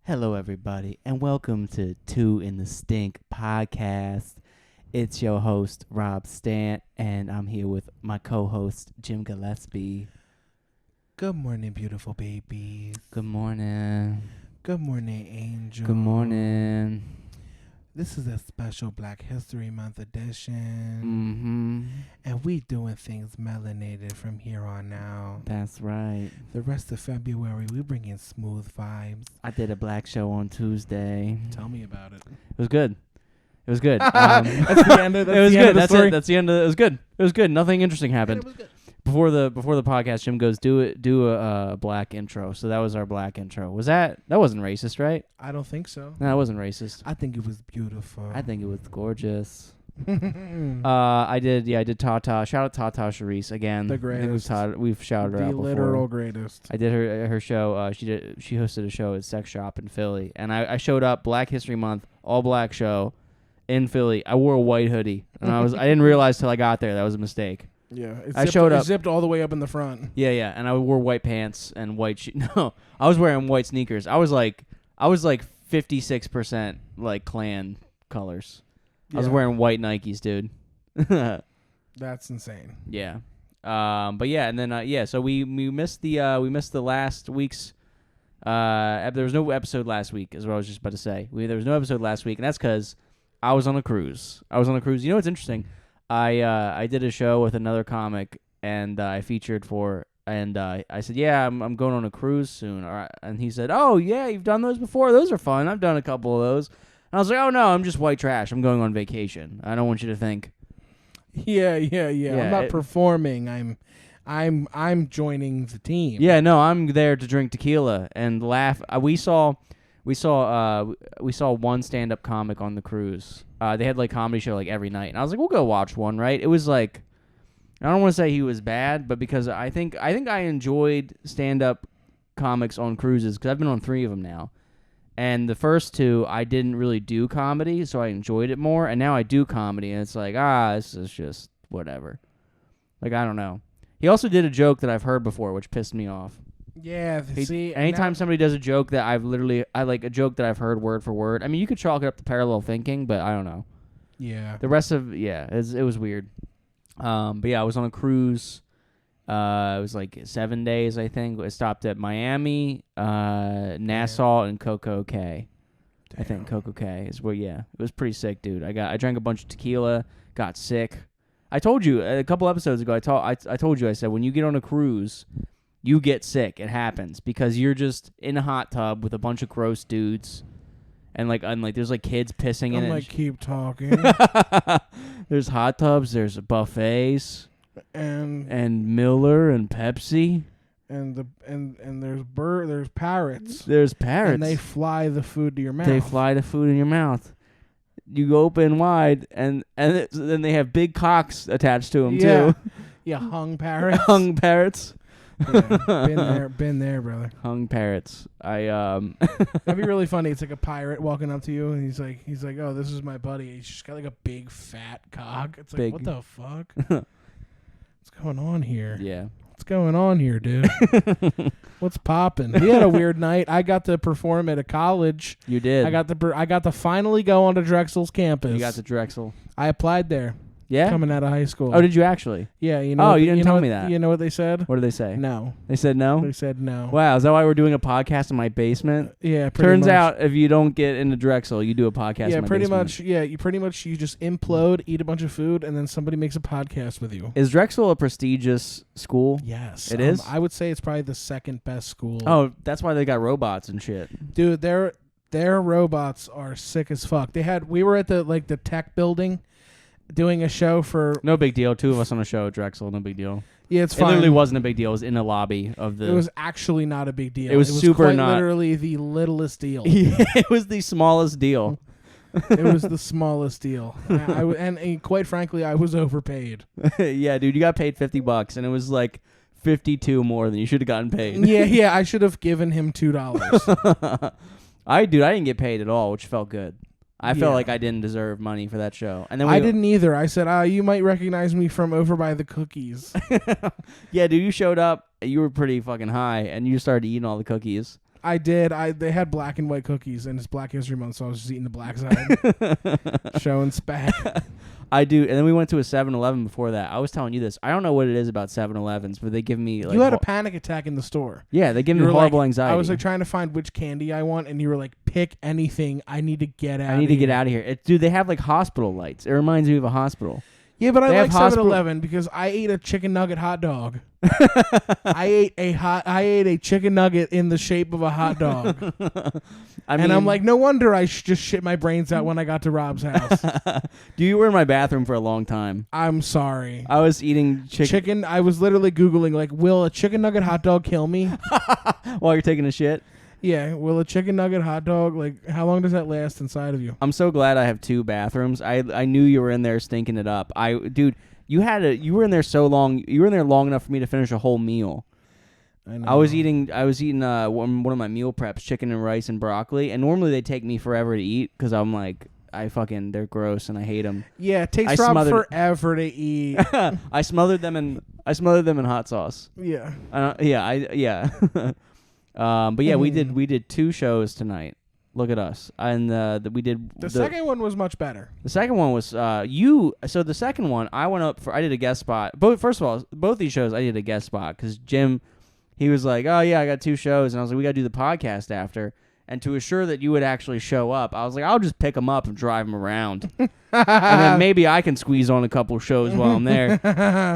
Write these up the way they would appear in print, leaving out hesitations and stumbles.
Hello, everybody, and welcome to Two in the Stink podcast. It's your host, Rob Stant, and I'm here with my co-host, Jim Gillespie. Good morning, beautiful babies. Good morning. Good morning, angel. Good morning. This is a special Black History Month edition. And we doing things melanated from here on out. That's right. The rest of February, we bring in smooth vibes. I did a black show on Tuesday. Tell me about it. It was good. It was good. That's the end of, it was good. That's story. it. That's the end of it. It was good. It was good. Nothing interesting happened. It was good. Before the podcast, Jim goes, do a black intro. So that was our black intro. that wasn't racist, right? I don't think so. No, it wasn't racist. I think it was beautiful. I think it was gorgeous. I did Tata. Shout out Tata Sharice again. The greatest. We've shouted her out before. The literal greatest. I did her show. She hosted a show at Sex Shop in Philly, and I showed up Black History Month, all black show in Philly. I wore a white hoodie, and I didn't realize till I got there that was a mistake. Yeah, I showed up. It zipped all the way up in the front. Yeah, and I wore white pants and white No, I was wearing white sneakers. I was like 56% like clan colors. Yeah. I was wearing white Nikes, dude. That's insane. Yeah. But yeah, and then so we missed the last week's there was no episode last week, is what I was just about to say. There was no episode last week, and that's because I was on a cruise. You know what's interesting? I did a show with another comic, and I featured for, and I said, yeah, I'm going on a cruise soon. And he said, oh yeah, you've done those before? Those are fun. I've done a couple of those. And I was like, oh no, I'm just white trash. I'm going on vacation. I don't want you to think. Yeah. I'm not performing. I'm joining the team. Yeah, no, I'm there to drink tequila and laugh. We saw one stand-up comic on the cruise. They had like comedy show like every night, and I was like, we'll go watch one, right? It was like, I don't want to say he was bad, but because I think I enjoyed stand-up comics on cruises because I've been on 3 of them now. And the first 2, I didn't really do comedy, so I enjoyed it more. And now I do comedy, and it's like, this is just whatever. Like, I don't know. He also did a joke that I've heard before, which pissed me off. Yeah, Anytime somebody does a joke that I like a joke that I've heard word for word. I mean, you could chalk it up to parallel thinking, but I don't know. Yeah. The rest of, it was weird. But yeah, I was on a cruise. It was like 7 days, I think. I stopped at Miami, Nassau, and Coco Cay. Damn. I think Coco Cay is where. Yeah, it was pretty sick, dude. I drank a bunch of tequila, got sick. I told you a couple episodes ago. I told you. I said when you get on a cruise, you get sick. It happens because you're just in a hot tub with a bunch of gross dudes, and there's like kids pissing in it. I'm like, keep talking. There's hot tubs. There's buffets. And Miller and Pepsi and there's parrots. There's parrots. And they fly the food to your mouth. They fly the food in your mouth. You go open wide, and then they have big cocks attached to them too. Yeah, hung parrots. Hung parrots. Yeah, been there, brother. Hung parrots. That'd be really funny. It's like a pirate walking up to you, and he's like, oh, this is my buddy. He's just got like a big fat cock. It's like, what the fuck? What's going on here? Yeah. What's going on here, dude? What's popping? He had a weird night. I got to perform at a college. You did. I got to finally go onto Drexel's campus. You got to Drexel. I applied there. Yeah? Coming out of high school. Oh, did you actually? Yeah. You know. Oh, you didn't tell me that. You know what they said? What did they say? No. They said no? They said no. Wow, is that why we're doing a podcast in my basement? Yeah, Turns out if you don't get into Drexel, you do a podcast in my pretty basement. much. Yeah, you just implode, eat a bunch of food, and then somebody makes a podcast with you. Is Drexel a prestigious school? Yes. It is? I would say it's probably the second best school. Oh, that's why they got robots and shit. Dude, their robots are sick as fuck. We were at the tech building doing a show for... No big deal. 2 of us on a show at Drexel. No big deal. Yeah, it's fine. It literally wasn't a big deal. It was in the lobby of the... It was actually not a big deal. It was super quite not... literally the littlest deal. It was the smallest deal. It was the smallest deal. And quite frankly, I was overpaid. Yeah, dude. You got paid $50, and it was like 52 more than you should have gotten paid. Yeah. I should have given him $2. I didn't get paid at all, which felt good. I felt like I didn't deserve money for that show. And then I didn't either. I said, you might recognize me from over by the cookies. Yeah, dude, you showed up. You were pretty fucking high, and you started eating all the cookies. I did. They had black and white cookies, and it's Black History Month, so I was just eating the black side, showing spec. I do, and then we went to a 7-Eleven before that. I was telling you this. I don't know what it is about 7-Elevens, but they give me like... You had a panic attack in the store. Yeah, they give me horrible anxiety. I was like trying to find which candy I want, and you were like, pick anything. I need to get out to get out of here. Dude, they have like hospital lights. It reminds me of a hospital. Yeah, but I like 7-Eleven because I ate a chicken nugget hot dog. I ate a chicken nugget in the shape of a hot dog. I'm like, no wonder I just shit my brains out when I got to Rob's house. You were in my bathroom for a long time. I'm sorry. I was eating chicken. I was literally Googling, like, will a chicken nugget hot dog kill me? While you're taking a shit? Yeah, will a chicken nugget hot dog, like, how long does that last inside of you? I'm so glad I have 2 bathrooms. I knew you were in there stinking it up. Dude, you were in there so long. You were in there long enough for me to finish a whole meal. I know. I was eating one of my meal preps, chicken and rice and broccoli, and normally they take me forever to eat because I'm like, they're gross and I hate them. Yeah, it takes Rob forever to eat. I smothered them in hot sauce. Yeah. But yeah, we did 2 shows tonight. Look at us. And we did the second one was much better. The second one was so the second one I did a guest spot. First of all, both these shows I did a guest spot cuz Jim, he was like, "Oh yeah, I got 2 shows." And I was like, "We got to do the podcast after." And to assure that you would actually show up, I was like, I'll just pick them up and drive them around. And then maybe I can squeeze on a couple shows while I'm there.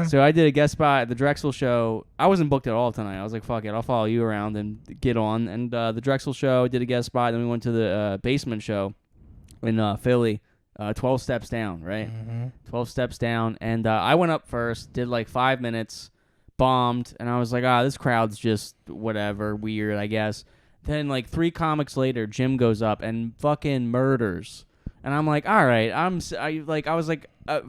So I did a guest spot at the Drexel show. I wasn't booked at all tonight. I was like, fuck it, I'll follow you around and get on. And the Drexel show, did a guest spot. Then we went to the basement show in Philly, 12 steps down, right? Mm-hmm. 12 steps down. And I went up first, did like 5 minutes, bombed. And I was like, this crowd's just whatever, weird, I guess. Then, like, 3 comics later, Jim goes up and fucking murders. And I'm like, all right.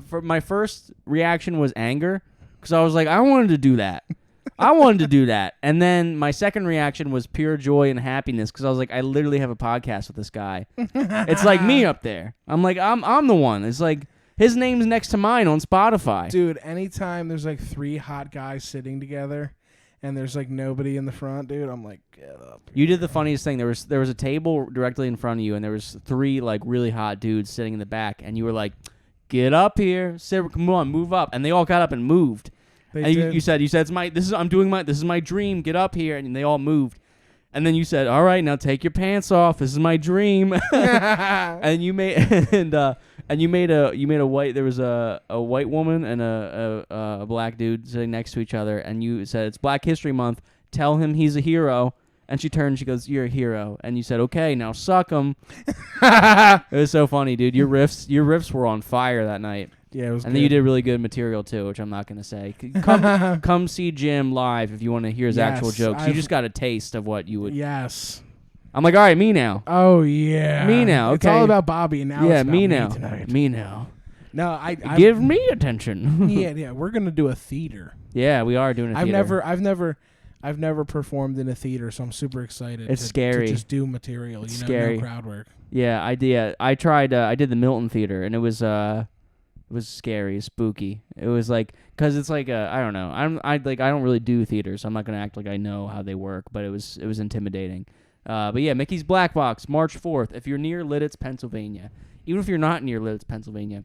For my first reaction was anger. Because I was like, I wanted to do that. And then my second reaction was pure joy and happiness. Because I was like, I literally have a podcast with this guy. It's like me up there. I'm like, I'm the one. It's like, his name's next to mine on Spotify. Dude, anytime there's, like, 3 hot guys sitting together... and there's like nobody in the front, dude, I'm like, get up. You did the funniest thing. There was a table directly in front of you, and there was 3 like really hot dudes sitting in the back, and you were like, get up here, come on, move up, and they all got up and moved. You said this is my dream. Get up here, and they all moved. And then you said, all right, now take your pants off. This is my dream. and you made a white. There was a white woman and a black dude sitting next to each other, and you said it's Black History Month. Tell him he's a hero. And she turned. She goes, "You're a hero." And you said, "Okay, now suck him." It was so funny, dude. Your riffs were on fire that night. Yeah, it was. And then you did really good material too, which I'm not gonna say. Come see Jim live if you want to hear his actual jokes. You just got a taste of what you would. Yes. I'm like, all right, me now. Oh yeah, me now. Okay. It's all about Bobby now. Yeah, it's about me now. Tonight. Me now. No, I give me attention. yeah. We're gonna do a theater. Yeah, we are doing a theater. I've never performed in a theater, so I'm super excited. It's scary to just do material. It's scary. No crowd work. Yeah, I did. I tried. I did the Milton Theater, and it was scary, spooky. It was like, cause it's like I don't know. I don't really do theater, so I'm not gonna act like I know how they work. But it was intimidating. But yeah, Mickey's Black Box, March 4th. If you're near Lidditz, Pennsylvania, even if you're not near Lidditz, Pennsylvania,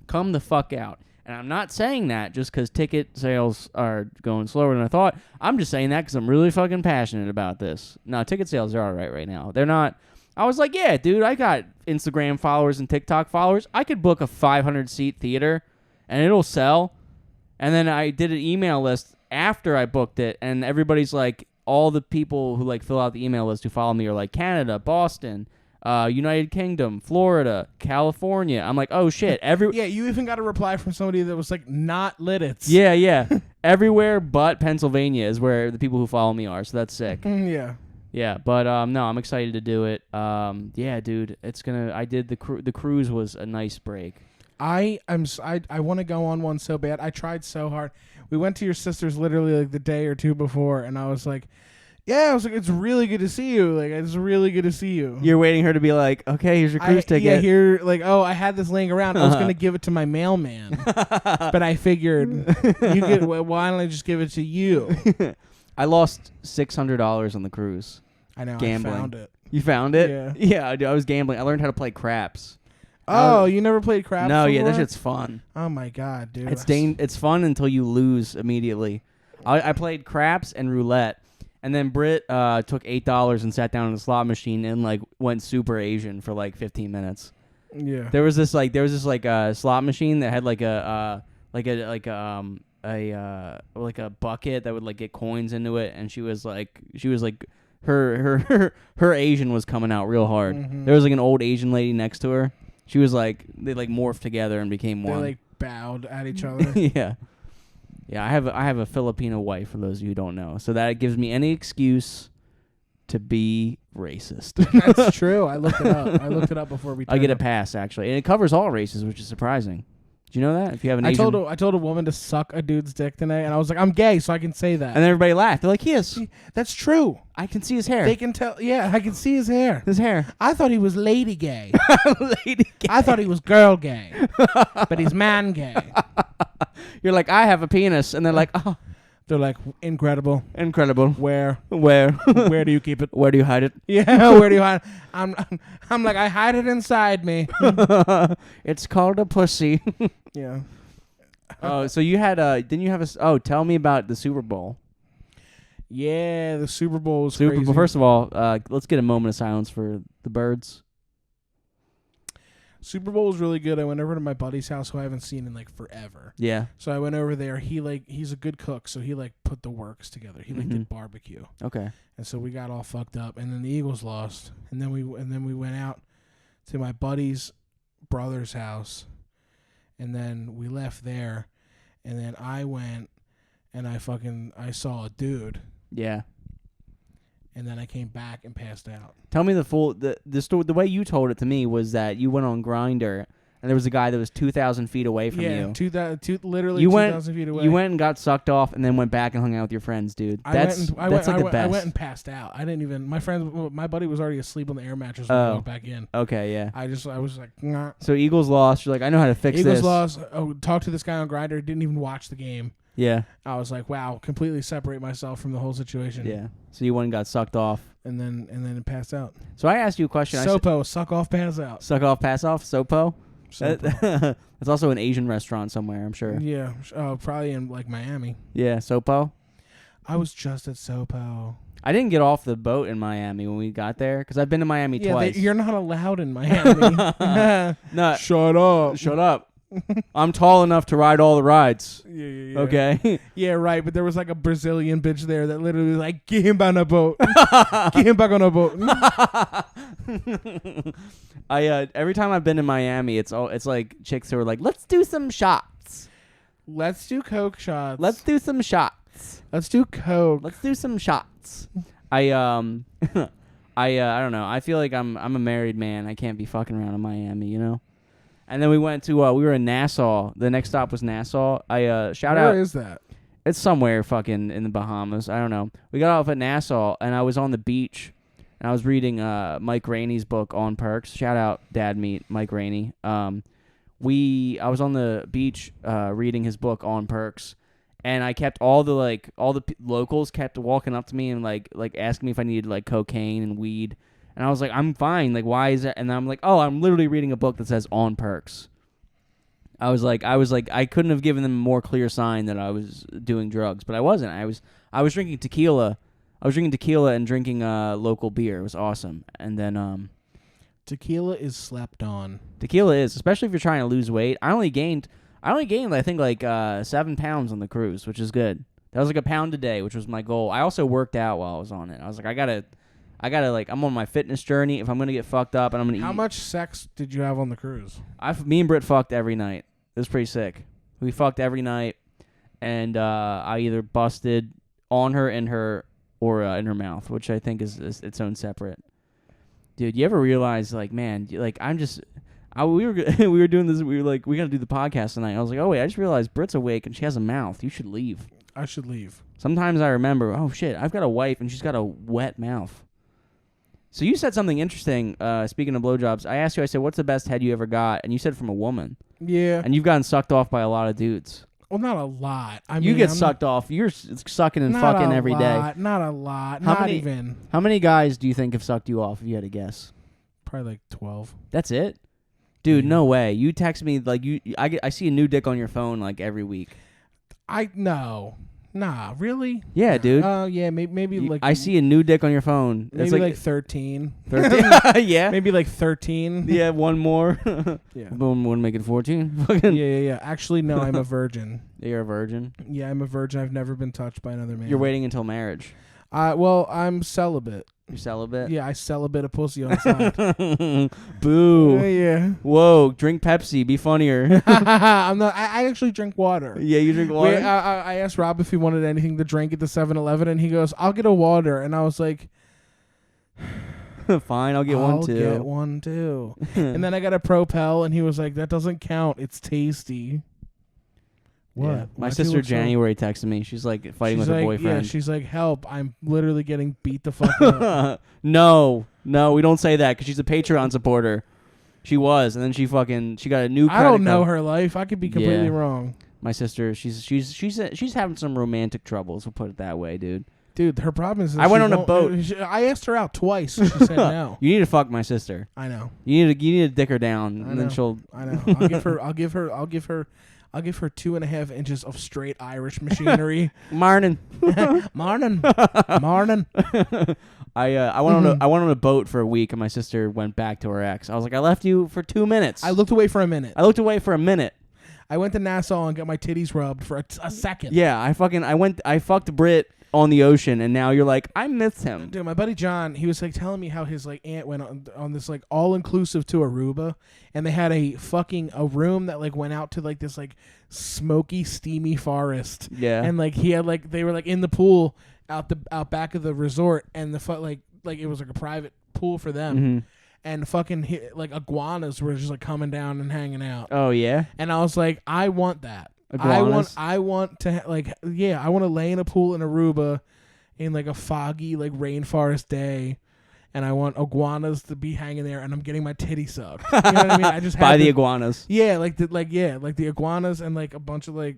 come the fuck out. And I'm not saying that just because ticket sales are going slower than I thought. I'm just saying that because I'm really fucking passionate about this. No, ticket sales are all right now. They're not. I was like, yeah, dude, I got Instagram followers and TikTok followers. I could book a 500-seat theater, and it'll sell. And then I did an email list after I booked it, and everybody's like, all the people who like fill out the email list who follow me are like Canada, Boston, United Kingdom, Florida, California. I'm like, oh shit. Yeah, you even got a reply from somebody that was like, not Lidditz. Yeah. Everywhere but Pennsylvania is where the people who follow me are, so that's sick. Yeah. Yeah, but no, I'm excited to do it. Yeah, dude, I did the cruise was a nice break. I want to go on one so bad. I tried so hard. We went to your sister's literally like the day or two before, and I was like, it's really good to see you. Like, it's really good to see you. You're waiting her to be like, okay, here's your cruise ticket. Yeah, here, like, I had this laying around. I was going to give it to my mailman. But I figured, why don't I just give it to you? I lost $600 on the cruise. I know. Gambling. I found it. You found it? Yeah. Yeah, dude, I was gambling. I learned how to play craps. Oh, you never played craps No, before? yeah, that shit's fun. Oh, my God, dude. It's fun until you lose immediately. I played craps and roulette, and then Britt took $8 and sat down in the slot machine and like went super Asian for like 15 minutes. Yeah. There was this slot machine that had like a bucket that would like get coins into it, and she was like her Asian was coming out real hard. Mm-hmm. There was like an old Asian lady next to her. She was like they like morphed together and became one. They like bowed at each other. Yeah. Yeah, I have a Filipino wife, for those of you who don't know. So that gives me any excuse to be racist. That's true. I looked it up before we I get a pass, actually. And it covers all races, which is surprising. Do you know that? If you have an Asian... I told a woman to suck a dude's dick today, and I was like, I'm gay, so I can say that. And then everybody laughed. They're like, he is. That's true. I can see his hair. They can tell. Yeah, I can see his hair. His hair. I thought he was lady gay. Lady gay. I thought he was girl gay. But he's man gay. You're like, I have a penis. And they're like, oh. They're like, incredible. Incredible. Where? Where do you keep it? Where do you hide it? Yeah, where do you hide it? I'm like, I hide it inside me. It's called a pussy. Yeah. Oh, so you had didn't you have tell me about the Super Bowl. Yeah, the Super Bowl was crazy. First of all, let's get a moment of silence for the birds. Super Bowl was really good. I went over to my buddy's house who I haven't seen in like forever. Yeah. So I went over there. He's a good cook, so he like put the works together. He like did barbecue. Okay. And so we got all fucked up, and then the Eagles lost, and then we went out to my buddy's brother's house, and then we left there, and then I went and I saw a dude. Yeah. And then I came back and passed out. Tell me the story. The way you told it to me was that you went on Grindr and there was a guy that was 2,000 feet away from you. Yeah, literally 2,000 feet away. You went and got sucked off and then went back and hung out with your friends, dude. That's like the best. I went and passed out. I didn't even. My buddy was already asleep on the air mattress when I walked back in. Okay, yeah. I was like, nah. So Eagles lost. You're like, I know how to fix this. Eagles lost. Oh, talked to this guy on Grindr. Didn't even watch the game. Yeah. I was like, wow, completely separate myself from the whole situation. Yeah. So you went and got sucked off. And then it passed out. So I asked you a question. Sopo, suck off, pass out. Suck off, pass off, Sopo? Sopo. That's also an Asian restaurant somewhere, I'm sure. Yeah. Probably in like Miami. Yeah, Sopo? I was just at Sopo. I didn't get off the boat in Miami when we got there because I've been to Miami twice. You're not allowed in Miami. No. Shut up. Shut up. I'm tall enough to ride all the rides. Yeah. Okay. Yeah, right. But there was like a Brazilian bitch there that literally was like, get him back on a boat. Get him back on a boat. Every time I've been in Miami, it's like chicks who are like, let's do some shots. Let's do coke shots. Let's do some shots. Let's do coke. Let's do some shots. I don't know. I feel like I'm a married man. I can't be fucking around in Miami, you know? And then we went to we were in Nassau. The next stop was Nassau. Where is that? It's somewhere fucking in the Bahamas. I don't know. We got off at Nassau and I was on the beach and I was reading Mike Rainey's book On Perks. Shout out Dad Meat Mike Rainey. I was on the beach reading his book On Perks, and I kept all the locals kept walking up to me and like asking me if I needed like cocaine and weed. And I was like, I'm fine. Like, why is that? And I'm like, oh, I'm literally reading a book that says On Perks. I was like, I couldn't have given them a more clear sign that I was doing drugs, but I wasn't. I was drinking tequila. I was drinking tequila and drinking local beer. It was awesome. And then tequila is slept on. Tequila is, especially if you're trying to lose weight. I only gained I think like 7 pounds on the cruise, which is good. That was like a pound a day, which was my goal. I also worked out while I was on it. I was like, I gotta like, I'm on my fitness journey. If I'm gonna get fucked up and I'm gonna eat. How much sex did you have on the cruise? Me and Britt fucked every night. It was pretty sick. We fucked every night, and I either busted on her, in her, or in her mouth, which I think is its own separate. Dude, you ever realize, like, man, like, we were doing this. We were like, we gotta do the podcast tonight. I was like, oh wait, I just realized Britt's awake and she has a mouth. You should leave. I should leave. Sometimes I remember, oh shit, I've got a wife and she's got a wet mouth. So you said something interesting, speaking of blowjobs. I asked you, I said, what's the best head you ever got? And you said from a woman. Yeah. And you've gotten sucked off by a lot of dudes. Well, not a lot. I mean, you get sucked off. You're sucking and fucking every day. Not a lot. Even. How many guys do you think have sucked you off? If you had to guess, probably like 12. That's it, dude. No way. You text me like I see a new dick on your phone like every week. No. Nah, really? Yeah, dude. Yeah, maybe like... I see a new dick on your phone. Maybe like 13. 13? Yeah. Maybe like 13. Yeah, one more. Yeah. Boom, one make it 14. Yeah. Actually, no, I'm a virgin. You're a virgin? Yeah, I'm a virgin. I've never been touched by another man. You're waiting until marriage. Well, I'm celibate. You're celibate? Yeah, I celibate a pussy on the side. Boo. Yeah. Whoa, drink Pepsi. Be funnier. I'm not. I actually drink water. Yeah, you drink water? I asked Rob if he wanted anything to drink at the 7-Eleven, and he goes, I'll get a water. And I was like... Fine, I'll get one too. I'll get one too. And then I got a Propel, and he was like, that doesn't count. It's tasty. What? Yeah. My sister January texted me. She's like fighting with her boyfriend. Yeah, she's like, help. I'm literally getting beat the fuck up. No, we don't say that because she's a Patreon supporter. She was, and then she got a new credit I don't know card. her life. I could be completely wrong. My sister, she's having some romantic troubles. We'll put it that way, dude. Dude, her problem is that I went on a boat. I asked her out twice. She said no. You need to fuck my sister. I know. You need to dick her down, and then she'll. I know. I'll give her 2.5 inches of straight Irish machinery. Marnin. Morning. I went on a boat for a week, and my sister went back to her ex. I was like, I left you for 2 minutes. I looked away for a minute. I went to Nassau and got my titties rubbed for a second. Yeah, I fucked Brit on the ocean, and now you're like, I miss him. Dude, my buddy John, he was like telling me how his like aunt went on this like all inclusive to Aruba, and they had a room that like went out to like this like smoky, steamy forest. Yeah, and like he had like they were like in the pool out back of the resort, and the like it was like a private pool for them. Mm-hmm. And fucking like iguanas were just like coming down and hanging out. Oh yeah, and I was like, I want that. Iguanas? I want to I want to lay in a pool in Aruba in like a foggy like rainforest day, and I want iguanas to be hanging there, and I'm getting my titty sucked. You know what I mean? I just by the iguanas. Yeah, like the iguanas, and like a bunch of like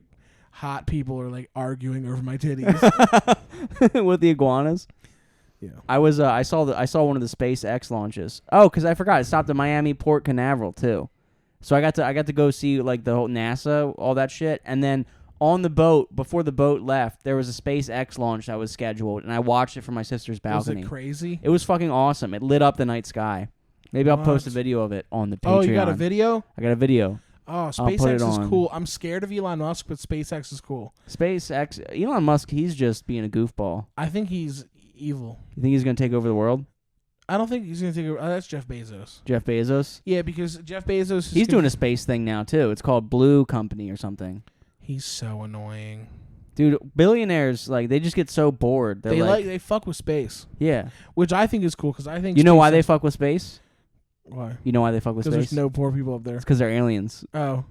hot people are like arguing over my titties with the iguanas. Yeah, I saw one of the SpaceX launches. Oh, because I forgot it stopped at Miami Port Canaveral too. So I got to go see like the whole NASA, all that shit, and then on the boat before the boat left, there was a SpaceX launch that was scheduled, and I watched it from my sister's balcony. Was it crazy? It was fucking awesome. It lit up the night sky. Maybe I'll post a video of it on the Patreon. Oh, you got a video? I got a video. Oh, SpaceX is cool. I'm scared of Elon Musk, but SpaceX is cool. SpaceX, Elon Musk, he's just being a goofball. I think he's evil. You think he's gonna take over the world? I don't think he's going to take over. That's Jeff Bezos. Jeff Bezos? Yeah, because Jeff Bezos... He's doing a space thing now, too. It's called Blue Company or something. He's so annoying. Dude, billionaires, like, they just get so bored. They fuck with space. Yeah. Which I think is cool, because I think... You know why they fuck with space? Why? You know why they fuck with space? Because there's no poor people up there. It's because they're aliens. Oh.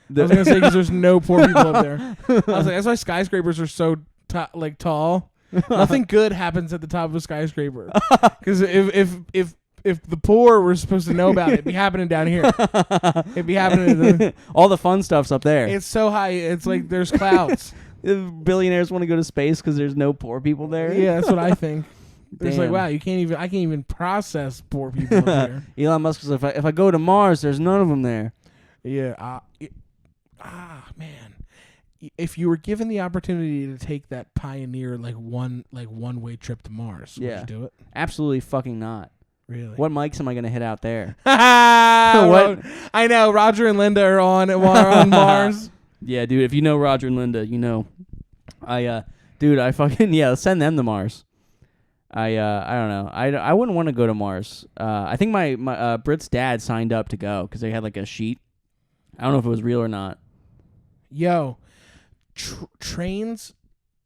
I was going to say because there's no poor people up there. I was like, that's why skyscrapers are so, tall. Nothing good happens at the top of a skyscraper. Because if the poor were supposed to know about it, it'd be happening down here. It'd be happening. All the fun stuff's up there. It's so high. It's like there's clouds. Billionaires want to go to space because there's no poor people there. Yeah, that's what I think. It's like, wow, I can't even process poor people up there. Elon Musk says, if I go to Mars, there's none of them there. Yeah. Man. If you were given the opportunity to take that pioneer one way trip to Mars, would you do it? Absolutely fucking not. Really? What mics am I gonna hit out there? What? I know Roger and Linda are on Mars. Yeah, dude. If you know Roger and Linda, you know. I fucking send them to Mars. I don't know. I wouldn't want to go to Mars. I think my Brit's dad signed up to go because they had like a sheet. I don't know if it was real or not. Yo. Trains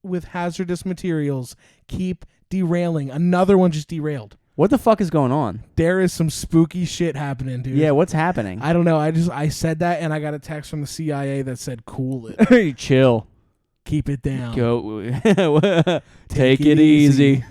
with hazardous materials keep derailing. Another one just derailed. What the fuck is going on? There is some spooky shit happening, dude. Yeah, what's happening? I don't know. I said that, and I got a text from the CIA that said, "Cool it, chill, keep it down, go, take it easy,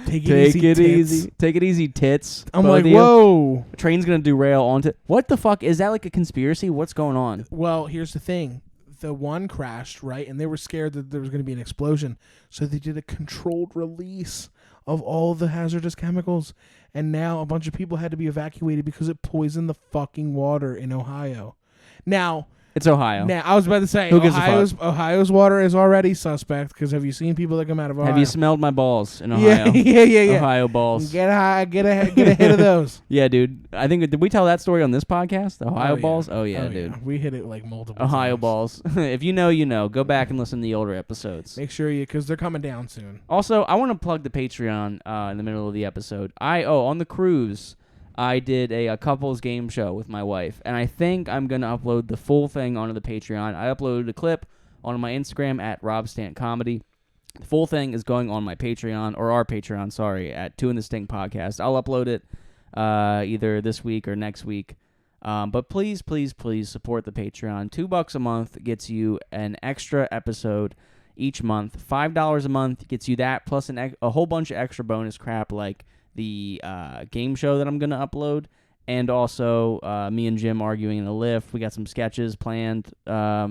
take it easy, tits." I'm like, whoa, train's gonna derail onto. What the fuck is that? Like a conspiracy? What's going on? Well, here's the thing. the one crashed, right? And they were scared that there was going to be an explosion. So they did a controlled release of all the hazardous chemicals. And now a bunch of people had to be evacuated because it poisoned the fucking water in Ohio. Now... It's Ohio. Now, I was about to say, Who gives a fuck? Ohio's water is already suspect because have you seen people that come out of Ohio? Have you smelled my balls in Ohio? Yeah. Ohio balls. Get a hit of those. Yeah, dude. I think, did we tell that story on this podcast? The Ohio balls? Oh, yeah, dude. Yeah. We hit it like multiple Ohio times. balls. If you know, you know. Go back and listen to the older episodes. Make sure because they're coming down soon. Also, I want to plug the Patreon in the middle of the episode. On the cruise, I did a couples game show with my wife, and I think I'm going to upload the full thing onto the Patreon. I uploaded a clip on my Instagram at RobStantComedy. The full thing is going on my Patreon, or our Patreon, sorry, at 2 in the Stink Podcast. I'll upload it either this week or next week. But please, please, please support the Patreon. $2 a month gets you an extra episode each month. $5 a month gets you that, plus a whole bunch of extra bonus crap like the game show that I'm going to upload, and also me and Jim arguing in the lift. We got some sketches planned, a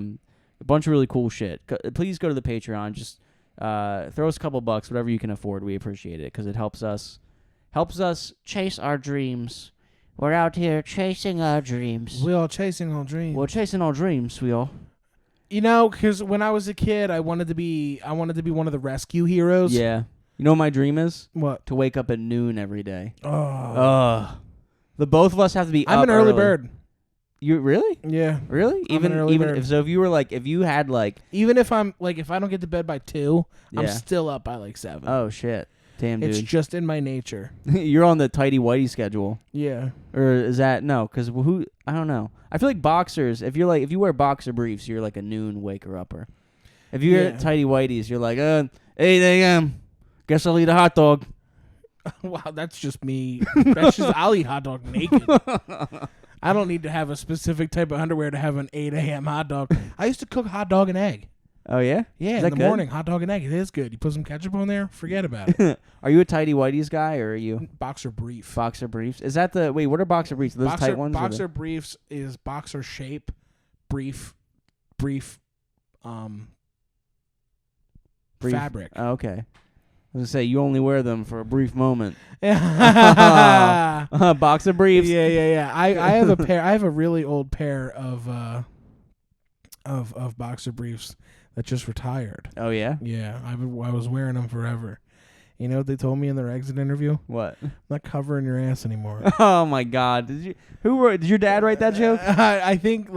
bunch of really cool shit. Please go to the Patreon. Just throw us a couple bucks, whatever you can afford. We appreciate it because it helps us chase our dreams. We're out here chasing our dreams. We all chasing our dreams. We're chasing our dreams, we all. You know, because when I was a kid, I wanted to be one of the rescue heroes. Yeah. You know what my dream is? What? To wake up at noon every day. Oh. The both of us have to be I'm up an early bird. You really? Yeah. Really? I'm an early bird. If you had even if I'm if I don't get to bed by 2, yeah. I'm still up by 7. Oh shit. Damn, dude. It's just in my nature. You're on the tighty whitey schedule. Yeah. Or is that no? Because who? I don't know. I feel like boxers. If you wear boxer briefs, you're like a noon waker upper. If you wear tighty whiteys, you're like 8 a.m. Guess I'll eat a hot dog. Wow, that's just me. I'll eat hot dog naked. I don't need to have a specific type of underwear to have an 8 a.m. hot dog. I used to cook hot dog and egg. Oh, yeah? Yeah, in the morning, hot dog and egg. It is good. You put some ketchup on there, forget about it. Are you a tighty whiteys guy, or are you? Boxer brief. Boxer briefs? Is that wait, what are boxer briefs? Are those tight ones? Boxer briefs is boxer shape, brief, fabric. Oh, okay. I was going to say, you only wear them for a brief moment. Boxer briefs. Yeah. I have a pair. I have a really old pair of boxer briefs that just retired. Oh, yeah? Yeah. I was wearing them forever. You know what they told me in their exit interview? What? I'm not covering your ass anymore. Oh my God! Did your dad write that joke? I think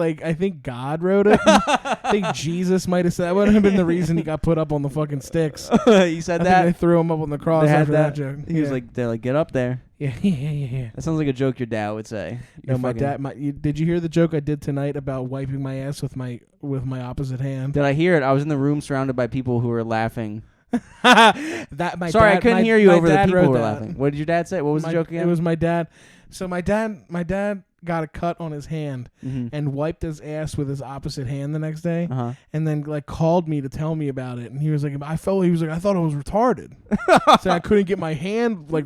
God wrote it. I think Jesus might have said that. Would have been the reason he got put up on the fucking sticks. You said that? They threw him up on the cross after that joke. He was like, they're like, get up there. Yeah. That sounds like a joke your dad would say. No, my dad. Did you hear the joke I did tonight about wiping my ass with my opposite hand? Did I hear it? I was in the room surrounded by people who were laughing. I couldn't hear you over the people who were laughing. What did your dad say? What was the joke again? It was my dad. So my dad got a cut on his hand and wiped his ass with his opposite hand the next day, and then called me to tell me about it. And he was like, I thought I was retarded, so I couldn't get my hand right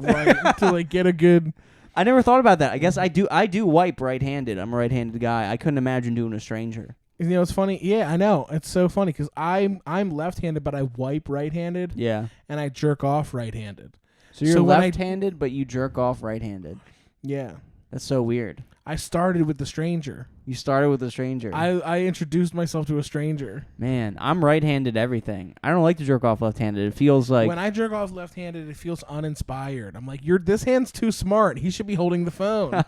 to get a good. I never thought about that. I guess I do wipe right-handed. I'm a right-handed guy. I couldn't imagine doing a stranger. You know, it's funny. Yeah, I know. It's so funny because I'm left-handed, but I wipe right-handed. Yeah. And I jerk off right-handed. So you're left-handed, but you jerk off right-handed. Yeah. That's so weird. I started with the stranger. You started with a stranger. I introduced myself to a stranger. Man, I'm right-handed everything. I don't like to jerk off left-handed. It feels like... When I jerk off left-handed, it feels uninspired. I'm like, this hand's too smart. He should be holding the phone.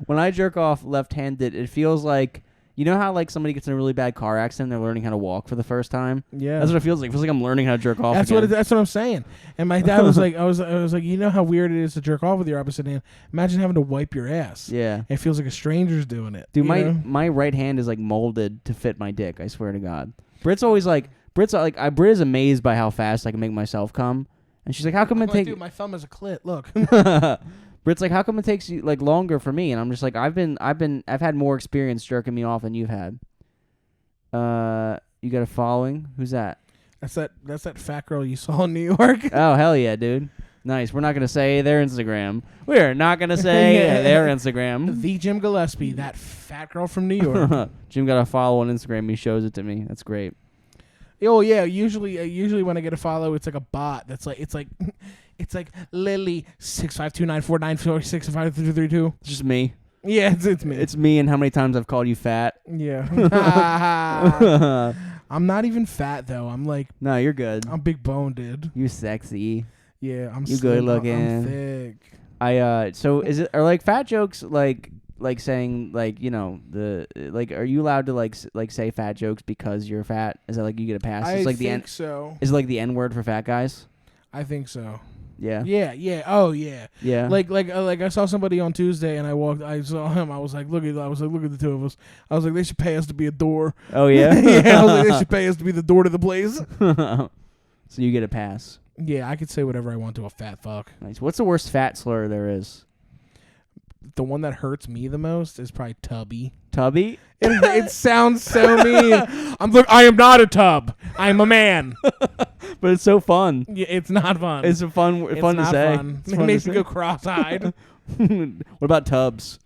When I jerk off left-handed, it feels like... You know how somebody gets in a really bad car accident, they're learning how to walk for the first time? Yeah. That's what it feels like. It feels like I'm learning how to jerk off. That's what I'm saying. And my dad was like, I was like, you know how weird it is to jerk off with your opposite hand? Imagine having to wipe your ass. Yeah. It feels like a stranger's doing it. Dude, my right hand is molded to fit my dick, I swear to God. Britt's always Britt is amazed by how fast I can make myself come. And she's like, how come it takes... Dude, my thumb is a clit, look. Britt's like, how come it takes you longer for me? And I'm just like, I've had more experience jerking me off than you've had. You got a following? Who's that? That's that fat girl you saw in New York. Oh, hell yeah, dude. Nice. We're not going to say their Instagram. We're not going to say their Instagram. The Jim Gillespie, that fat girl from New York. Jim got a follow on Instagram. He shows it to me. That's great. Oh yeah, usually when I get a follow, it's like a bot. It's like Lily 65294946532. It's just me. Yeah, it's me. It's me and how many times I've called you fat. Yeah. I'm not even fat though. I'm like no, you're good. I'm big boned, dude. You sexy. Yeah, I'm. You good looking. I'm thick. So is it are like fat jokes like saying like the like are you allowed to like say fat jokes because you're fat? Is that like you get a pass? I It's like think so. Is it like the N word for fat guys? I think so. Yeah. Yeah. Oh yeah. Yeah. Like I saw somebody on Tuesday and I saw him. I was like, look at the two of us. I was like, they should pay us to be a door. Oh yeah. Yeah. I was like, they should pay us to be the door to the place. So you get a pass. Yeah, I could say whatever I want to a fat fuck. Nice. What's the worst fat slur there is? The one that hurts me the most is probably tubby. Tubby? It sounds so mean. I am not a tub. I'm a man. But it's so fun. Yeah, it's not fun. It's fun to say. It makes me go cross-eyed. What about tubs?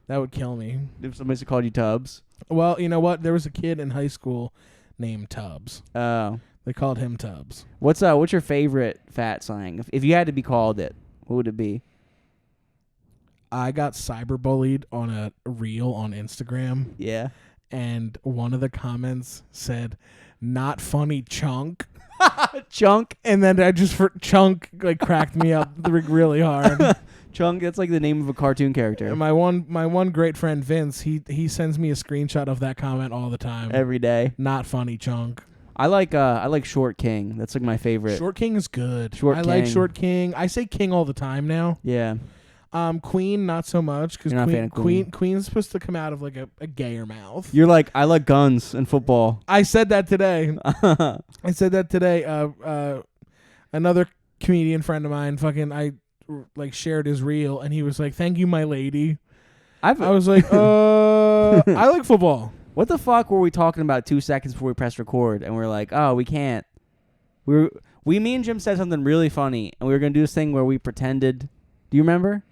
That would kill me. If somebody called you Tubs? Well, you know what? There was a kid in high school named Tubbs. Oh. They called him Tubbs. What's your favorite fat slang? If you had to be called it, what would it be? I got cyberbullied on a reel on Instagram. Yeah. And one of the comments said, "Not funny, chunk." Chunk. And then chunk like cracked me up really hard. Chunk, that's like the name of a cartoon character. And my one great friend Vince, he sends me a screenshot of that comment all the time. Every day. Not funny, chunk. I like Short King. That's like my favorite. Short King is good. I like Short King. I say King all the time now. Yeah. Queen not so much because Queen's supposed to come out of like a gayer mouth. You're like, I like guns and football. I said that today. Another comedian friend of mine, I shared his reel and he was like, "Thank you, my lady." I was like, I like football. What the fuck were we talking about 2 seconds before we pressed record? And we're like, oh, we can't. Me and Jim said something really funny, and we were gonna do this thing where we pretended. Do you remember?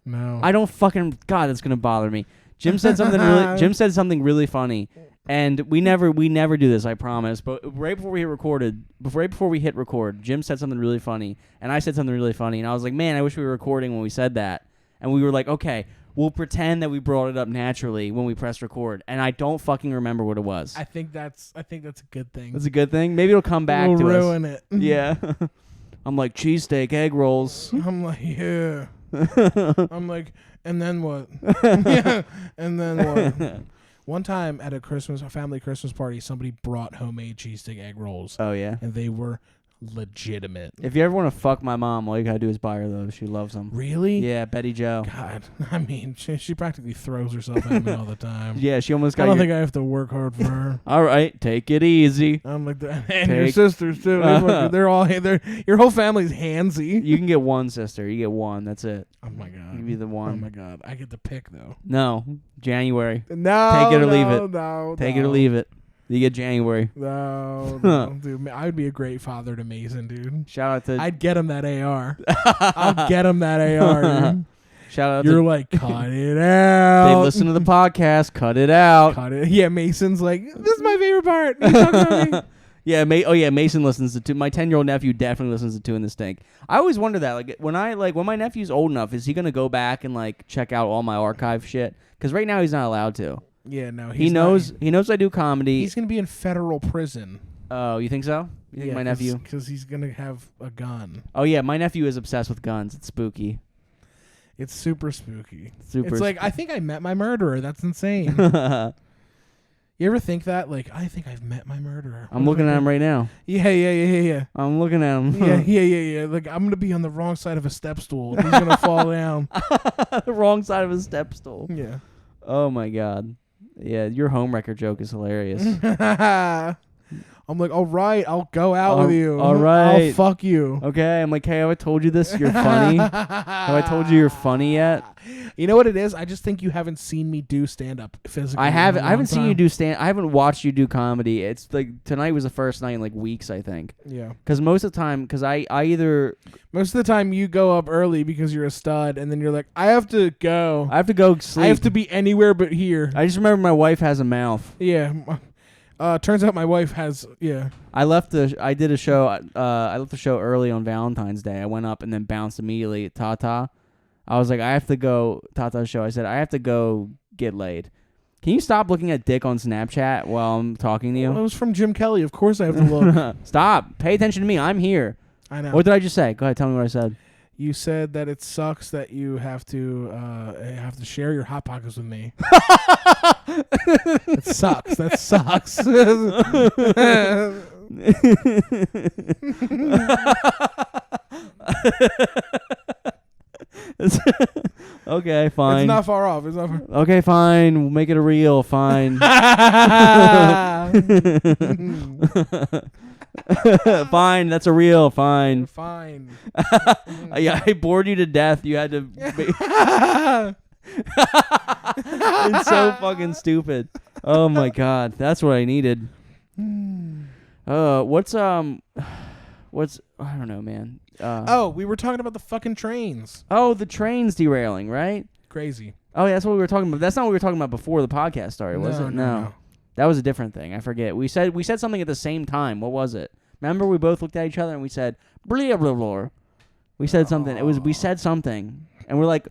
No. I don't fucking. God, that's gonna bother me. Jim said something really funny, and we never do this. I promise. But right before we hit record, Jim said something really funny, and I said something really funny, and I was like, man, I wish we were recording when we said that. And we were like, okay, we'll pretend that we brought it up naturally when we press record, and I don't fucking remember what it was. I think that's a good thing. That's a good thing. Maybe it'll come back to us. We'll ruin it. Yeah. I'm like, cheesesteak, egg rolls. I'm like, yeah. I'm like, and then what? Yeah, and then what? One time at a family Christmas party, somebody brought homemade cheesesteak egg rolls. Oh yeah, and they were legitimate. If you ever want to fuck my mom, all you gotta do is buy her those. She loves them. Really? Yeah, Betty Joe. God, I mean, she practically throws herself at me all the time. Yeah, she almost got. I don't think I have to work hard for her. All right, take it easy. I'm like that, and your sisters too. They're all your whole family's handsy. You can get one sister. You get one. That's it. Oh my god. Give you the one. Oh my god. I get to pick though. No, January. No. Take it or leave it. No. Take it or leave it. You get January. No, dude. I would be a great father to Mason, dude. Shout out to. I'd get him that AR. I'll get him that AR, dude. Shout out You're to. like, cut it out. They listen to the podcast. Cut it out. Cut it. Yeah, Mason's like, this is my favorite part. You talking about me? Yeah, Mason listens to two. My 10-year-old nephew definitely listens to Two in the Stink. I always wonder that, like, when my nephew's old enough, is he gonna go back and like check out all my archive shit? Because right now he's not allowed to. Yeah, no. He knows I do comedy. He's gonna be in federal prison. Oh, you think so? You think my nephew? Because he's gonna have a gun. Oh yeah, my nephew is obsessed with guns. It's spooky. It's super spooky. It's like I think I met my murderer. That's insane. You ever think that? Like, I think I've met my murderer. I'm looking at him right now. Yeah. I'm looking at him. Yeah. Like, I'm gonna be on the wrong side of a step stool. He's gonna fall down. The wrong side of a step stool. Yeah. Oh my god. Yeah, your homewrecker joke is hilarious. I'm like, all right, I'll go out with you. All right. I'll fuck you. Okay. I'm like, hey, have I told you this? You're funny. Have I told you you're funny yet? You know what it is? I just think you haven't seen me do stand-up physically. I haven't seen you do I haven't watched you do comedy. It's like tonight was the first night in like weeks, I think. Yeah. Because most of the time, most of the time you go up early because you're a stud, and then you're like, I have to go. I have to go sleep. I have to be anywhere but here. I just remember my wife has a mouth. Yeah. Turns out my wife has. Yeah. I left the show early on Valentine's Day. I went up and then bounced immediately at Tata. I was like, I have to go Tata's show. I said, I have to go get laid. Can you stop looking at dick on Snapchat while I'm talking to you? Well, it was from Jim Kelly. Of course I have to look. Stop. Pay attention to me. I'm here. I know. What did I just say? Go ahead. Tell me what I said. You said that it sucks that you have to share your Hot Pockets with me. It sucks. That sucks. Okay, fine. It's not far off. Okay, fine. We'll make it a reel. Fine. Fine. That's a reel. Fine. Fine. Yeah, I bored you to death. You had to. It's so fucking stupid. Oh my god, that's what I needed. What's I don't know, man. We were talking about the fucking trains. Oh, the train's derailing, right? Crazy. Oh, yeah, that's what we were talking about. That's not what we were talking about before the podcast started, was it? No. That was a different thing. I forget. We said something at the same time. What was it? Remember, we both looked at each other and we said, blah, blah, blah. We said something. We said something. And we're like,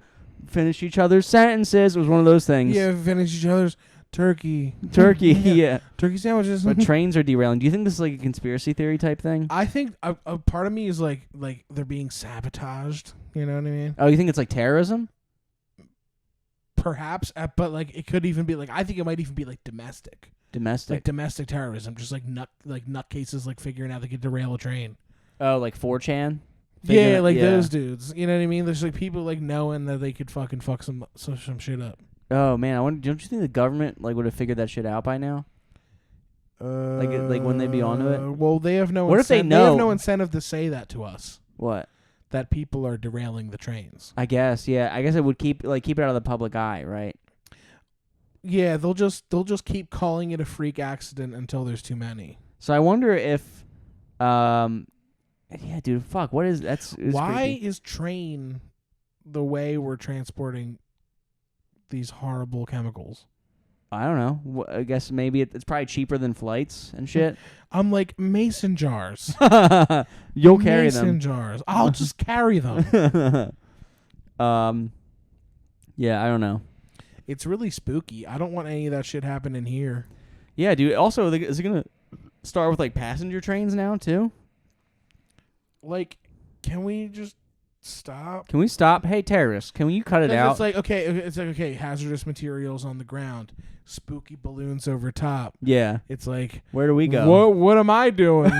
finish each other's sentences. It was one of those things. Yeah, finish each other's turkey, yeah. Turkey sandwiches. But trains are derailing. Do you think this is like a conspiracy theory type thing? I think a part of me is like they're being sabotaged. You know what I mean? Oh, you think it's like terrorism? Perhaps, but like it could even be like I think it might even be like domestic. Like domestic terrorism, just like nutcases like figuring out they could derail a train. Oh, like 4chan? Yeah, those dudes. You know what I mean? There's like people like knowing that they could fucking fuck some shit up. Oh man, don't you think the government like would have figured that shit out by now? Like wouldn't they be onto it? Well, they have no. What if they know? They have no incentive to say that to us. What? That people are derailing the trains. I guess, yeah. I guess it would keep it out of the public eye, right? Yeah, they'll just keep calling it a freak accident until there's too many. So I wonder if, yeah, dude, fuck, what is why creepy. is train the way we're transporting these horrible chemicals? I don't know. I guess maybe it's probably cheaper than flights and shit. I'm like mason jars. You'll carry them. Mason jars. I'll just carry them. Yeah, I don't know. It's really spooky. I don't want any of that shit happening here. Yeah, dude. Also, is it gonna start with like passenger trains now too? Like, can we just stop? Can we stop? Hey, terrorists, can you cut it out? It's like okay, hazardous materials on the ground, spooky balloons over top. Yeah. It's like, where do we go? What am I doing?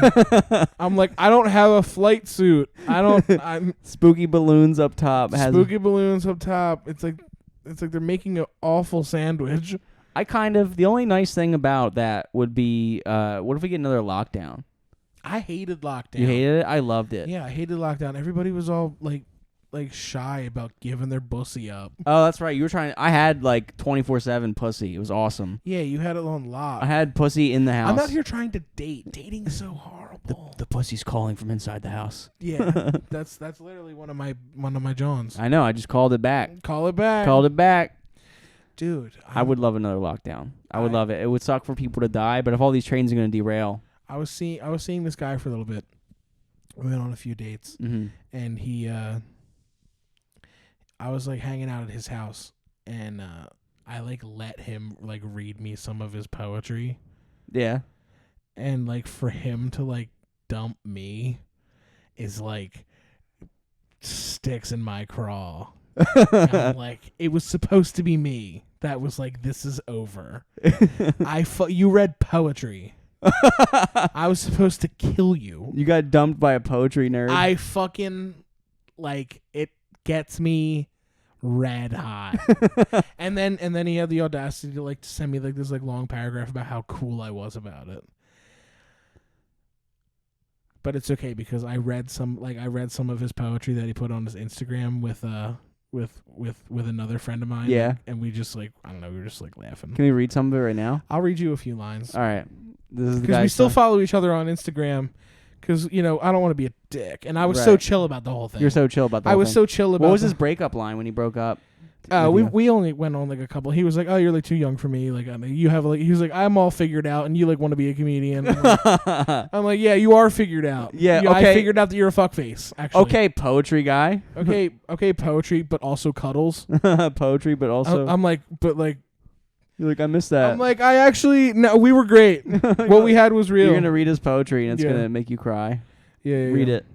I'm like, I don't have a flight suit. I'm spooky balloons up top. Spooky balloons up top. It's like they're making an awful sandwich. The only nice thing about that would be, what if we get another lockdown? I hated lockdown. You hated it? I loved it. Yeah, I hated lockdown. Everybody was all like shy about giving their pussy up. Oh, that's right. I had like 24/7 pussy. It was awesome. Yeah, you had it on lock. I had pussy in the house. I'm out here trying to date. Dating's so horrible. The pussy's calling from inside the house. Yeah, that's literally one of my Johns. I know. I just called it back. Call it back. Called it back. Dude, I would love another lockdown. I would love it. It would suck for people to die, but if all these trains are going to derail. I was seeing this guy for a little bit. We went on a few dates, and he, I was like hanging out at his house, and I like let him like read me some of his poetry. Yeah. And like for him to like dump me is like sticks in my craw. I'm like, it was supposed to be me that was like, this is over. You read poetry. I was supposed to kill you. You got dumped by a poetry nerd. I fucking like it gets me red hot. and then he had the audacity to like send me like this like long paragraph about how cool I was about it. But it's okay because I read some of his poetry that he put on his Instagram with another friend of mine. Yeah. And we just like, I don't know, we were just like laughing. Can we read some of it right now? I'll read you a few lines. All right. This is the because guy. we still follow each other on Instagram. Because, I don't want to be a dick. And I was so chill about the whole thing. You're so chill about the whole thing. I was so chill about What was his breakup line when he broke up? We only went on like a couple. He was like, "Oh, you're like too young for me. Like, you have like." He was like, "I'm all figured out, and you like want to be a comedian." I'm like, "Yeah, you are figured out. Yeah, okay. I figured out that you're a fuckface. Actually, okay, poetry guy. okay, poetry, but also cuddles. Poetry, but also. I'm like, but like. You're like, I missed that. I'm like, no, we were great. What we had was real. You're gonna read his poetry, and it's gonna make you cry. Yeah, read it.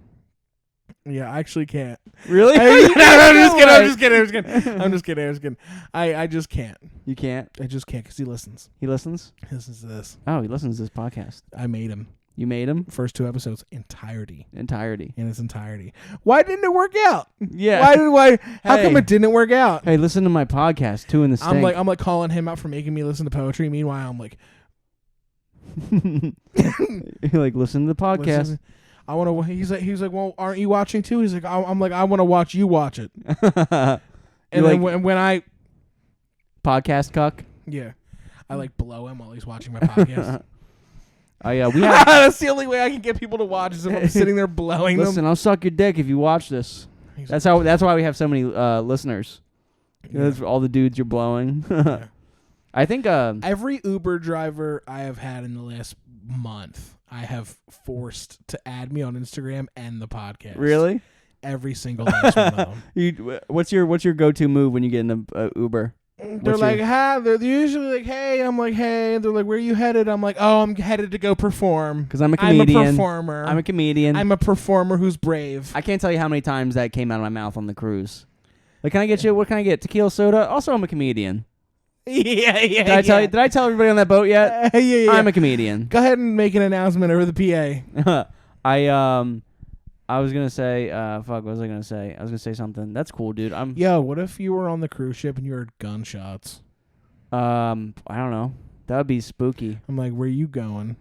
Yeah, I actually can't. Really? I'm just kidding. I just can't. You can't? I just can't because he listens. He listens? He listens to this. Oh, he listens to this podcast. I made him. You made him? First 2 episodes, entirety. In its entirety. Why didn't it work out? Yeah. How come it didn't work out? Hey, listen to my podcast, Two in the Stink. I'm like calling him out for making me listen to poetry. Meanwhile, I'm like, you're like, listen to the podcast. I want to. He's like, well, aren't you watching too? He's like, I'm like, I want to watch you watch it. And then when I podcast cuck, yeah, I like blow him while he's watching my podcast. We have that's the only way I can get people to watch is if I'm sitting there blowing them. Listen, I'll suck your dick if you watch this. That's why we have so many listeners. Yeah. That's all the dudes you're blowing. Yeah. I think every Uber driver I have had in the last month, I have forced to add me on Instagram and the podcast. Really? Every single last one of them. What's your go-to move when you get in a Uber? They're like, hi. They're usually like, hey. I'm like, hey. They're like, where are you headed? I'm like, oh, I'm headed to go perform. Because I'm a comedian. I'm a performer. I'm a comedian. I'm a performer who's brave. I can't tell you how many times that came out of my mouth on the cruise. Like, what can I get? Tequila soda? Also, I'm a comedian. Yeah. Did I tell everybody on that boat yet? Yeah. I'm a comedian. Go ahead and make an announcement over the PA. I was gonna say, what was I gonna say? I was gonna say something. That's cool, dude. Yo, what if you were on the cruise ship and you heard gunshots? I don't know. That would be spooky. I'm like, where are you going?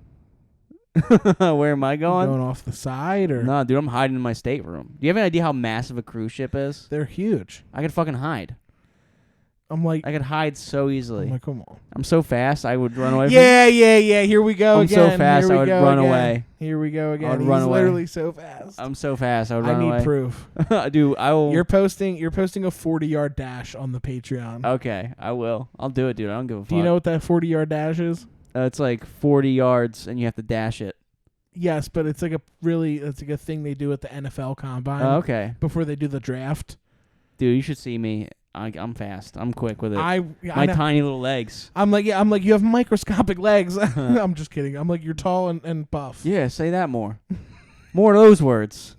Where am I going? Going off the side or? No, dude, I'm hiding in my stateroom. Do you have any idea how massive a cruise ship is? They're huge. I could fucking hide. I'm like, I could hide so easily. I'm like, come on. I'm so fast, I would run away. Yeah. Here we go again. I'm so fast, I would run away. Here we go again. I would run away. Literally so fast. I'm so fast, I would run away. I need proof. Dude, I will. You're posting a 40-yard dash on the Patreon. Okay, I will. I'll do it, dude. I don't give a fuck. Do you know what that 40-yard dash is? It's like 40 yards, and you have to dash it. Yes, but it's like a thing they do at the NFL Combine. Oh, okay. Before they do the draft. Dude, you should see me. I'm fast. I'm quick with it. My tiny little legs. I'm like, you have microscopic legs. I'm just kidding. I'm like, you're tall and buff. Yeah, say that more. More of those words.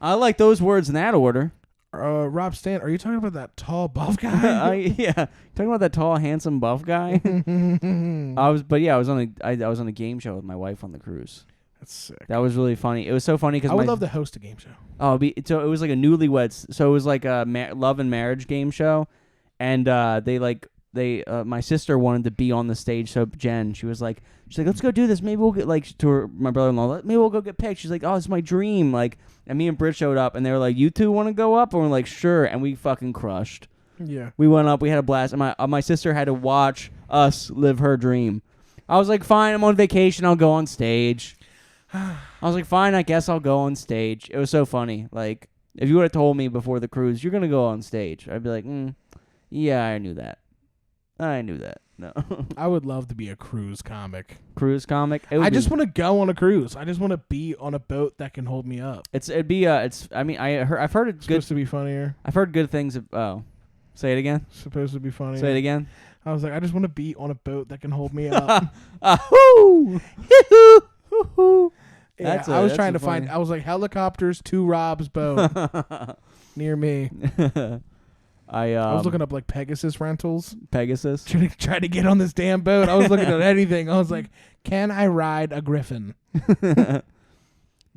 I like those words in that order. Rob Stan, are you talking about that tall buff guy? Yeah, talking about that tall, handsome, buff guy. I was on a game show with my wife on the cruise. That's sick. That was really funny. It was so funny because I would love to host a game show. Oh, so it was like a newlyweds. So it was like a love and marriage game show, and my sister wanted to be on the stage. So Jen, she's like, let's go do this. Maybe we'll get my brother-in-law. Maybe we'll go get picked. She's like, oh, it's my dream. Like, and me and Britt showed up, and they were like, you two want to go up? And we're like, sure. And we fucking crushed. Yeah. We went up. We had a blast. And my sister had to watch us live her dream. I was like, fine. I'm on vacation. I'll go on stage. I was like, fine, I guess I'll go on stage. It was so funny. Like, if you would have told me before the cruise, you're going to go on stage, I'd be like, yeah, I knew that. No. I would love to be a cruise comic. Cruise comic? I just want to go on a cruise. I just want to be on a boat that can hold me up. I've heard it's supposed to be funnier. I've heard good things. Say it again. Supposed to be funnier. Say it again. I was like, I just want to be on a boat that can hold me up. Yeah, I was trying to find. I was like, helicopters to Rob's boat near me. I was looking up like Pegasus rentals. Pegasus. Try to get on this damn boat. I was looking at anything. I was like, can I ride a griffin?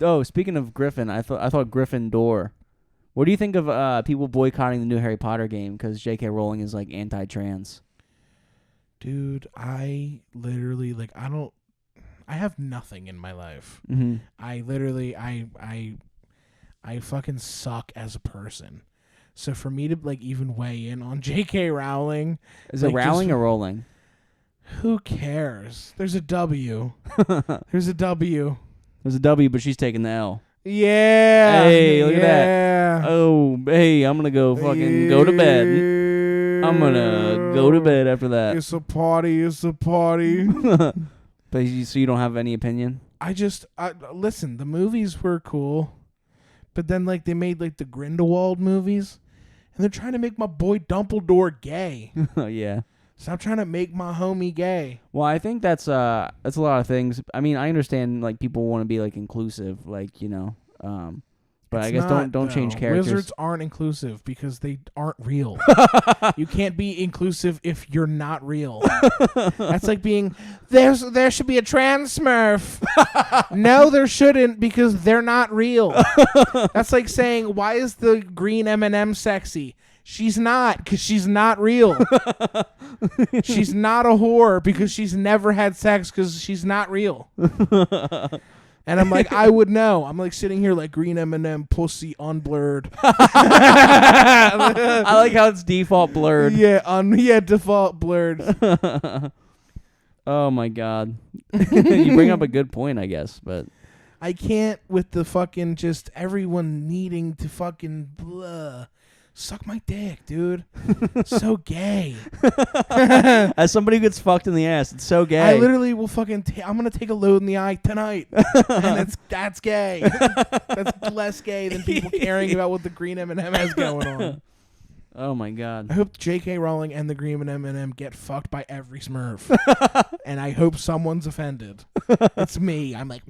Oh, speaking of Griffin, I thought Gryffindor. What do you think of people boycotting the new Harry Potter game because J.K. Rowling is like anti-trans? Dude, I literally I have nothing in my life. Mm-hmm. I literally, I fucking suck as a person. So for me to like even weigh in on J.K. Rowling, is it Rowling or Rowling? Who cares? There's a W. There's a W. There's a W, but she's taking the L. Yeah. Hey, look at that. Oh, hey, I'm gonna go fucking go to bed. I'm gonna go to bed after that. It's a party. It's a party. But so you don't have any opinion? Listen. The movies were cool, but then like they made like the Grindelwald movies, and they're trying to make my boy Dumbledore gay. Oh yeah. Stop trying to make my homie gay. Well, I think that's a lot of things. I mean, I understand like people want to be like inclusive, like but I guess don't change characters. Wizards aren't inclusive because they aren't real. You can't be inclusive if you're not real. That's like being there should be a trans Smurf. No, there shouldn't because they're not real. That's like saying why is the green M&M sexy? She's not because she's not real. She's not a whore because she's never had sex because she's not real. And I'm like, I would know. I'm like sitting here like green M&M pussy unblurred. I like how it's default blurred. Yeah, default blurred. Oh my god. You bring up a good point, I guess, but I can't with the fucking just everyone needing to fucking blah. Suck my dick, dude. So gay. As somebody who gets fucked in the ass, it's so gay. I literally will fucking. I'm gonna take a load in the eye tonight, and that's gay. That's less gay than people caring about what the green M&M has going on. Oh my god. I hope J.K. Rowling and the green M&M get fucked by every Smurf, and I hope someone's offended. It's me. I'm like.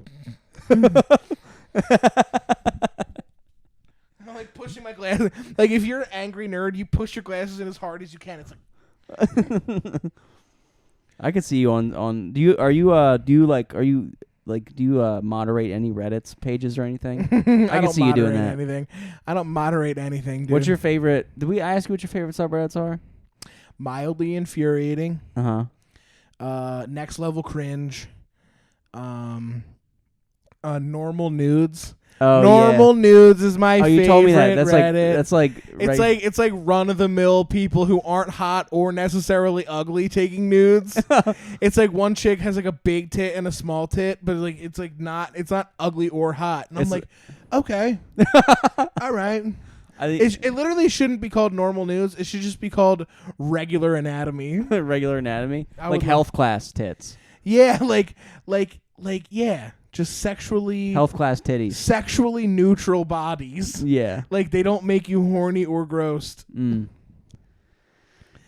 I'm like pushing my glasses. Like if you're an angry nerd, you push your glasses in as hard as you can. It's like I could see you on. Do you moderate any Reddit's pages or anything? I can see you doing that. Anything. I don't moderate anything, dude. What's your favorite? Did we ask you what your favorite subreddits are? Mildly infuriating. Next level cringe. Normal nudes. Oh, Normal nudes is my favorite. You told me that. That's Reddit. It's like run of the mill people who aren't hot or necessarily ugly taking nudes. It's like one chick has like a big tit and a small tit, but like it's not ugly or hot. And I'm like, okay, all right. It literally shouldn't be called normal nudes. It should just be called regular anatomy. Regular anatomy, like health class tits. Yeah, like yeah. Just sexually... Health class titties. Sexually neutral bodies. Yeah. Like, they don't make you horny or grossed.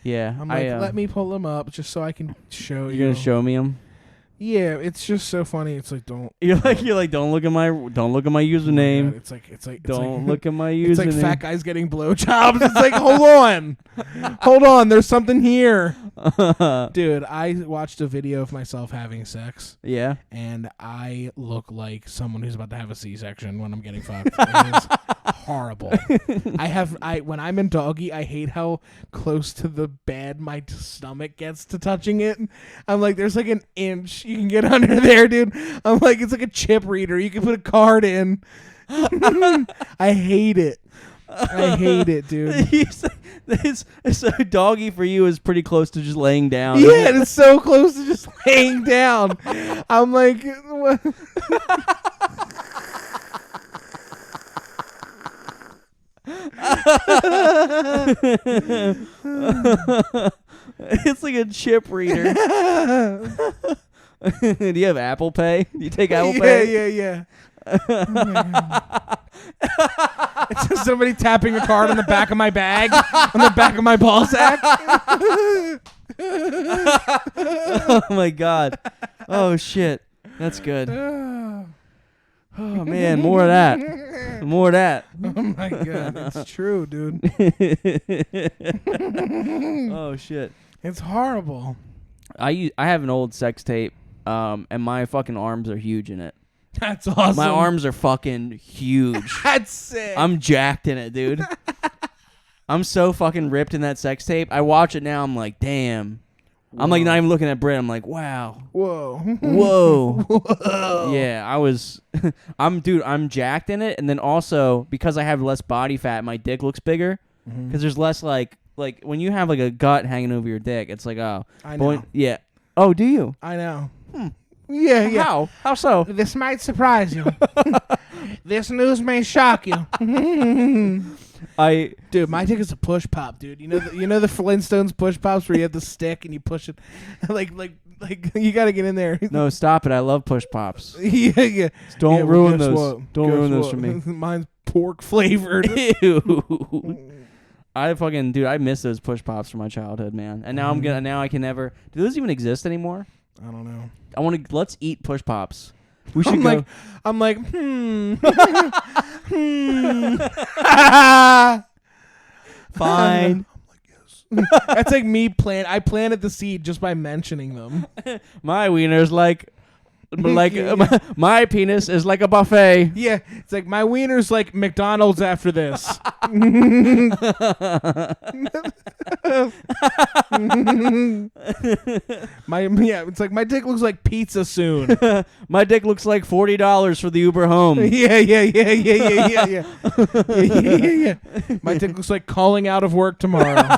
Yeah. I'm like, let me pull them up just so I can show you. You're going to show me them? Yeah, it's just so funny. It's like, don't... You're like, don't look at my username. Oh it's like don't look at my username. It's like fat guys getting blowjobs. It's like, hold on, there's something here. Dude, I watched a video of myself having sex. Yeah. And I look like someone who's about to have a C-section when I'm getting fucked. It is horrible. When I'm in doggy, I hate how close to the bed my stomach gets to touching it. I'm like, there's like an inch you can get under there, dude. I'm like, it's like a chip reader. You can put a card in. I hate it. I hate it, dude. So doggy for you is pretty close to just laying down. Yeah, it's so close to just laying down. I'm like, what? It's like a chip reader. Do you have Apple Pay? Do you take Apple Pay? Yeah. It's just somebody tapping a card on the back of my bag, on the back of my ball sack. Oh my god. Oh shit. That's good. Oh man, more of that. More of that. Oh my god, it's true, dude. Oh shit. It's horrible. I have an old sex tape, and my fucking arms are huge in it. That's awesome. My arms are fucking huge. That's sick. I'm jacked in it, dude. I'm so fucking ripped in that sex tape. I watch it now, I'm like, damn. I'm like not even looking at bread. I'm like, wow. Whoa. Whoa. Yeah, I was. I'm jacked in it, and then also because I have less body fat, my dick looks bigger because there's less like when you have like a gut hanging over your dick, it's like oh. I know. Yeah. Oh, do you? I know. Yeah. How? How so? This might surprise you. This news may shock you. Dude, my dick is a push pop, dude. You know the Flintstones push pops where you have the stick and you push it, like you gotta get in there. No, stop it! I love push pops. Yeah. Don't ruin those. Don't ruin those for me. Mine's pork flavored. Ew. I miss those push pops from my childhood, man. And now now I can never. Do those even exist anymore? I don't know. Let's eat push pops. We should go. I'm like, Fine. I'm like, yes. That's like me I planted the seed just by mentioning them. My wiener's like my penis is like a buffet. Yeah, it's like my wiener's like McDonald's after this. It's like my dick looks like pizza soon. My dick looks like $40 for the Uber home. Yeah. My dick looks like calling out of work tomorrow.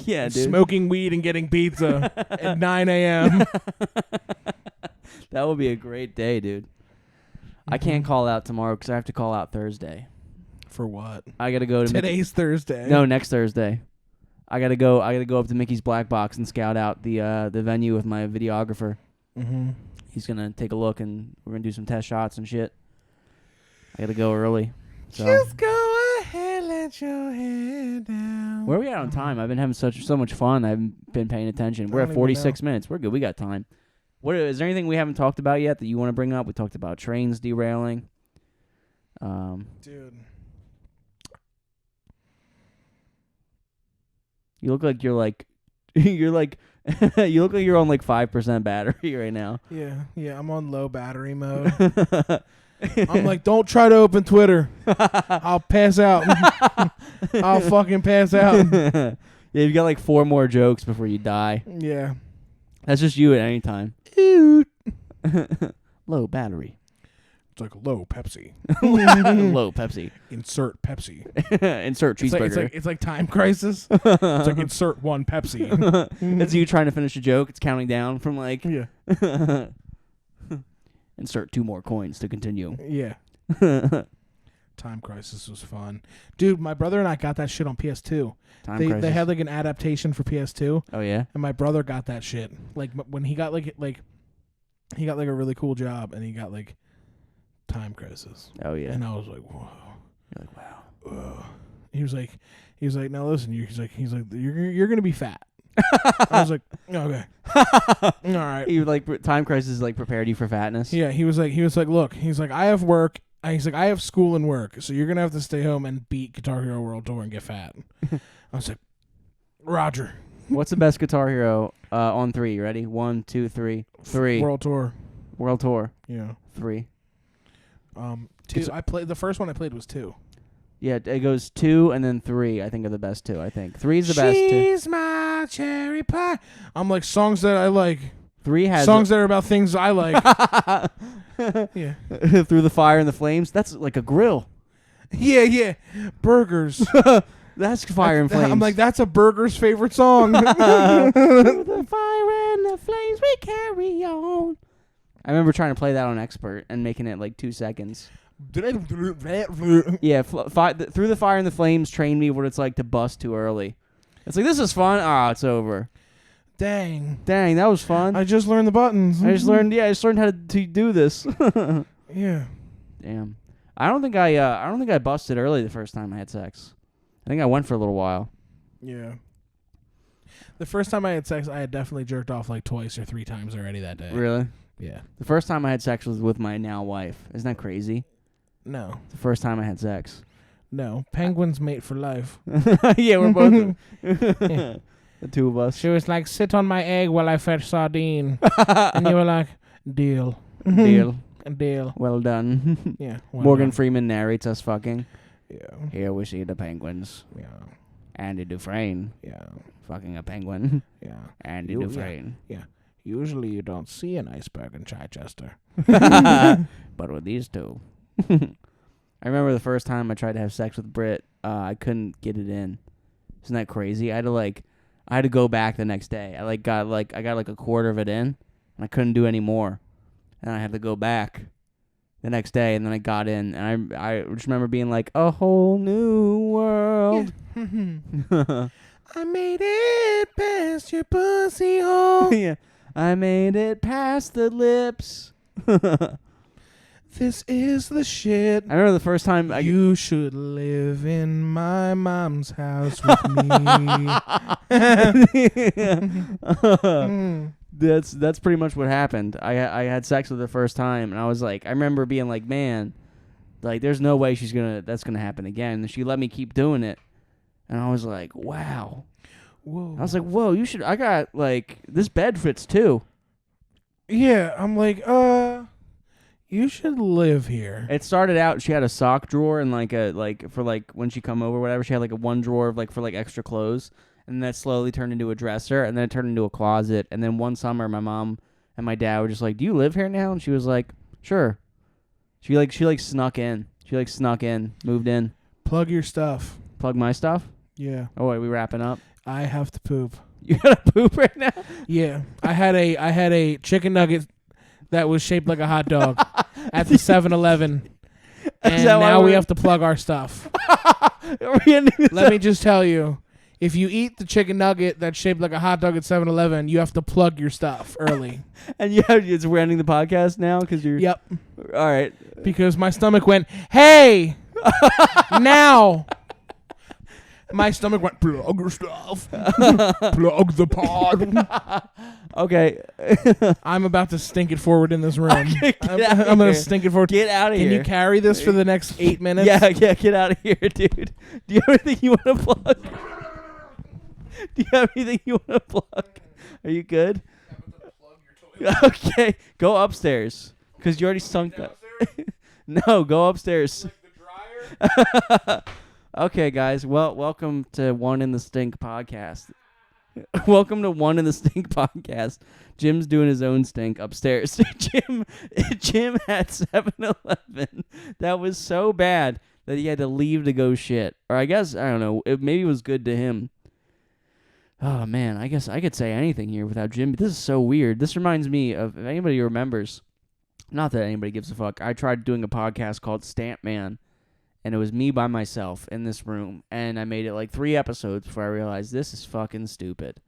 Yeah, dude. Smoking weed and getting pizza at 9 a.m. That would be a great day, dude. I can't call out tomorrow because I have to call out Thursday. For what? I gotta go to Today's Thursday. No, next Thursday. I gotta go up to Mickey's Black Box and scout out the venue with my videographer. Mm-hmm. He's gonna take a look and we're gonna do some test shots and shit. I gotta go early. So. Just go ahead, let your head down. Where are we at on time? I've been having so much fun. I haven't been paying attention. We're at 46 minutes. We're good. We got time. Is there anything we haven't talked about yet that you want to bring up? We talked about trains derailing. Dude. You look like you look like you're on like 5% battery right now. Yeah, I'm on low battery mode. I'm like, don't try to open Twitter. I'll pass out. I'll fucking pass out. Yeah, you've got like 4 more jokes before you die. Yeah. That's just you at any time. Low battery. It's like low Pepsi. Low Pepsi. Insert Pepsi. Insert cheeseburger. It's like time crisis. It's like insert 1 Pepsi. It's you trying to finish a joke. It's counting down from like. Yeah. Insert 2 more coins to continue. Yeah. Time Crisis was fun. Dude, my brother and I got that shit on PS2. They had like an adaptation for PS2. Oh yeah. And my brother got that shit. Like when he got like he got like a really cool job and he got like Time Crisis. Oh yeah. And I was like, whoa. You're like, wow. Whoa. He was like, now listen, he's like you're gonna be fat. I was like, okay. All right. He like Time Crisis like prepared you for fatness. Yeah, he was like, look, he's like, I have work. He's like, I have school and work, so you're gonna have to stay home and beat Guitar Hero World Tour and get fat. I was like, Roger. What's the best Guitar Hero on 3? You ready? 1, 2, 3. 3. World Tour. World Tour. Yeah. 3. 2. I played the first one I played was 2. Yeah, it goes 2 and then 3. I think are the best 2. I think 3 is the best 2. She's my cherry pie. I'm like songs that I like. 3 has songs that are about things I like. Yeah. Through the Fire and the Flames. That's like a grill. Yeah. Burgers. That's Fire and Flames. I'm like, that's a burger's favorite song. Through the fire and the flames we carry on. I remember trying to play that on Expert and making it like 2 seconds. Yeah, Through the Fire and the Flames trained me what it's like to bust too early. It's like, this is fun. It's over. Dang, that was fun. I just learned the buttons. I just learned how to do this. Yeah. Damn. I don't think I busted early the first time I had sex. I think I went for a little while. Yeah. The first time I had sex, I had definitely jerked off like 2 or 3 times already that day. Really? Yeah. The first time I had sex was with my now wife. Isn't that crazy? No. The first time I had sex. No. Penguins mate for life. Yeah, we're both the 2 of us. She was like, sit on my egg while I fetch sardine. And you were like, deal. Deal. Deal. Well done. Yeah. Morgan Freeman narrates us fucking. Yeah. Here we see the penguins. Yeah. Andy Dufresne. Yeah. Fucking a penguin. Yeah. Andy Dufresne. Yeah. Usually you don't see an iceberg in Chichester. But with these two. I remember the first time I tried to have sex with Britt, I couldn't get it in. Isn't that crazy? I had to go back the next day. I got a quarter of it in, and I couldn't do any more. And I had to go back the next day, and then I got in, and I just remember being like, a whole new world. Yeah. I made it past your pussy hole. Yeah. I made it past the lips. This is the shit. I remember the first time you should live in my mom's house with me. That's pretty much what happened. I had sex with her the first time, and I was like, I remember being like, man, like there's no way that's gonna happen again. And she let me keep doing it, and I was like, wow. Whoa. I was like, whoa, I got like this bed fits too. Yeah, I'm like, you should live here. It started out, she had a sock drawer and for when she come over or whatever, she had like a one drawer of for extra clothes, and that slowly turned into a dresser, and then it turned into a closet. And then one summer my mom and my dad were just like, do you live here now? And she was like, sure. She snuck in. Moved in. Plug your stuff. Plug my stuff? Yeah. Oh wait, we wrapping up? I have to poop. You gotta poop right now? Yeah. I had a chicken nugget that was shaped like a hot dog at the 7-Eleven. And now we have to plug our stuff. Let me just tell you, if you eat the chicken nugget that's shaped like a hot dog at 7-Eleven, you have to plug your stuff early. And we're ending the podcast now because you're... Yep. All right. Because my stomach went, hey, now. My stomach went, plug your stuff. Plug the pod. Okay. I'm about to stink it forward in this room. Okay, I'm going to stink it forward. Get out of here. Can you carry this for the next 8 minutes? Yeah, get out of here, dude. Do you have anything you want to plug? Do you have anything you want to plug? Are you good? Okay, go upstairs. Because you already sunk that. No, go upstairs. Like the dryer? Okay, guys. Well, welcome to One in the Stink podcast. Welcome to One in the Stink podcast. Jim's doing his own stink upstairs. Jim had 7-Eleven. That was so bad that he had to leave to go shit. Or I guess, I don't know, maybe it was good to him. Oh, man, I guess I could say anything here without Jim. This is so weird. This reminds me of, if anybody remembers, not that anybody gives a fuck, I tried doing a podcast called Stamp Man. And it was me by myself in this room. And I made it like 3 episodes before I realized this is fucking stupid.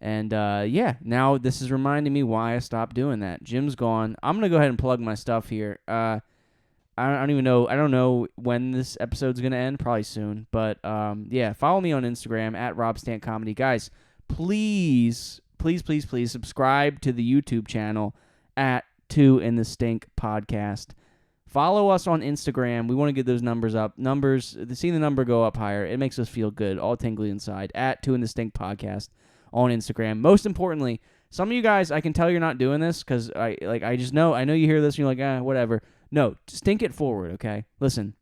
And, now this is reminding me why I stopped doing that. Jim's gone. I'm going to go ahead and plug my stuff here. I don't even know. I don't know when this episode's going to end. Probably soon. But, follow me on Instagram at RobStantComedy. Guys, please subscribe to the YouTube channel at 2 in the Stink Podcast. Follow us on Instagram. We want to get those numbers up. Seeing the number go up higher, it makes us feel good, all tingly inside. At 2 in the Stink Podcast on Instagram. Most importantly, some of you guys, I can tell you're not doing this because I just know. I know you hear this and you're like, whatever. No, stink it forward, okay? Listen,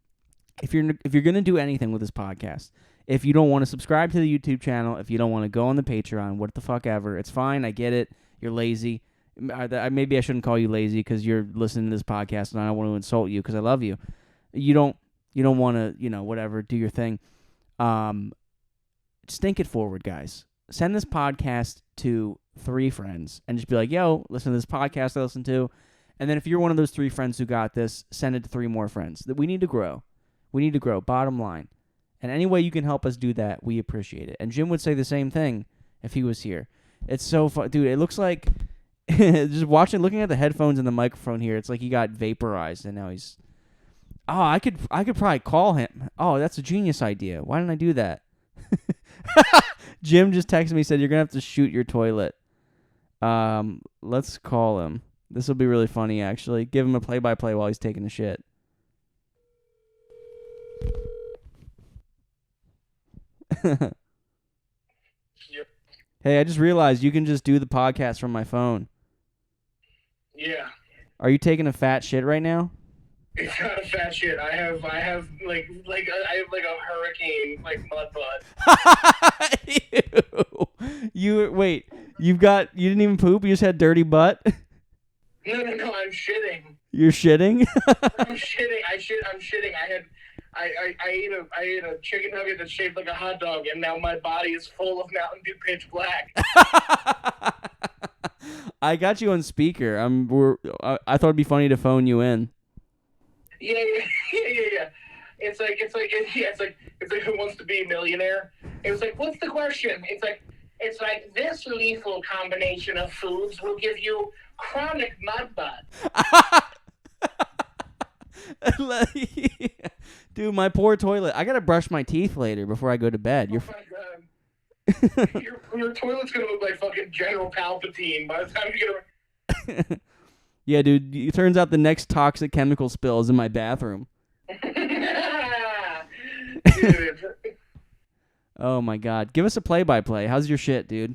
if you're gonna do anything with this podcast, if you don't want to subscribe to the YouTube channel, if you don't want to go on the Patreon, what the fuck ever, it's fine. I get it. You're lazy. Maybe I shouldn't call you lazy because you're listening to this podcast and I don't want to insult you because I love you. You don't want to, whatever, do your thing. Stink it forward, guys. Send this podcast to 3 friends and just be like, yo, listen to this podcast I listen to. And then if you're one of those 3 friends who got this, send it to 3 more friends. That we need to grow. Bottom line. And any way you can help us do that, we appreciate it. And Jim would say the same thing if he was here. It's so fun. Dude, it looks like... just looking at the headphones and the microphone here, it's like he got vaporized and now he's... Oh, I could probably call him. Oh, that's a genius idea. Why didn't I do that? Jim just texted me, said you're going to have to shoot your toilet. Let's call him. This will be really funny, actually. Give him a play-by-play while he's taking a shit. Yep. Hey, I just realized you can just do the podcast from my phone. Yeah. Are you taking a fat shit right now? It's not a fat shit. I have like a hurricane like mud butt. Ew. You didn't even poop. You just had dirty butt. No. I'm shitting. You're shitting. I'm shitting. I'm shitting. I ate a chicken nugget that's shaped like a hot dog, and now my body is full of Mountain Dew pitch black. I got you on speaker. I thought it'd be funny to phone you in. Yeah. It's like Who Wants to Be a Millionaire? It was like, what's the question? It's like this lethal combination of foods will give you chronic mud butt. Dude, my poor toilet. I gotta brush my teeth later before I go to bed. Oh my god. your toilet's gonna look like fucking General Palpatine by the time you get around. Yeah, dude. It turns out the next toxic chemical spill is in my bathroom. Dude. Oh my god. Give us a play-by-play. How's your shit, dude?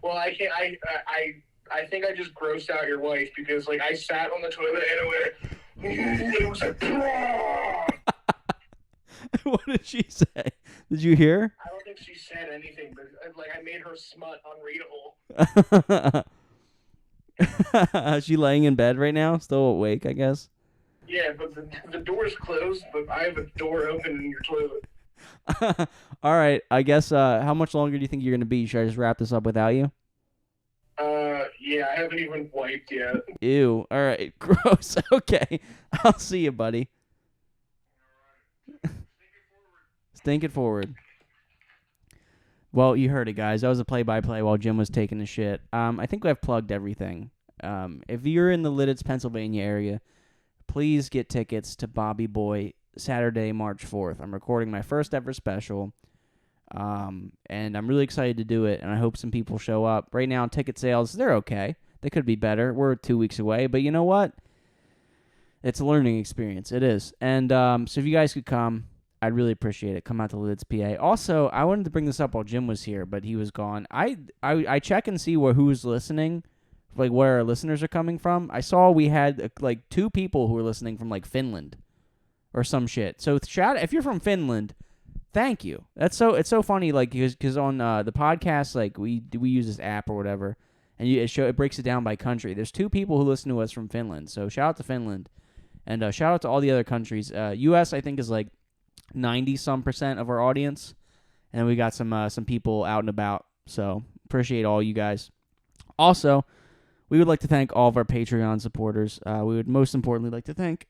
Well, I can't. I think I just grossed out your wife because like I sat on the toilet and it was like. What did she say? Did you hear? I don't think she said anything, but like I made her smut unreadable. Is she laying in bed right now? Still awake, I guess? Yeah, but the door's closed, but I have a door open in your toilet. All right, I guess, how much longer do you think you're going to be? Should I just wrap this up without you? Yeah, I haven't even wiped yet. Ew, all right, gross. Okay, I'll see you, buddy. Stink it forward. Well, you heard it, guys. That was a play-by-play while Jim was taking a shit. I think I've plugged everything. If you're in the Lidditz, Pennsylvania area, please get tickets to Bobby Boy Saturday, March 4th. I'm recording my first ever special, and I'm really excited to do it, and I hope some people show up. Right now, ticket sales, they're okay. They could be better. We're 2 weeks away, but you know what? It's a learning experience. It is. And so if you guys could come, I'd really appreciate it. Come out to Lidditz, PA. Also, I wanted to bring this up while Jim was here, but he was gone. I check and see who's listening, like where our listeners are coming from. I saw we had like 2 people who were listening from like Finland or some shit. So if you're from Finland, thank you. It's so funny, like because on the podcast, like we use this app or whatever, and it breaks it down by country. There's 2 people who listen to us from Finland. So shout out to Finland, and shout out to all the other countries. U.S. I think is like 90% of our audience, and we got some people out and about. So appreciate all you guys. Also, we would like to thank all of our Patreon supporters. We would most importantly like to thank.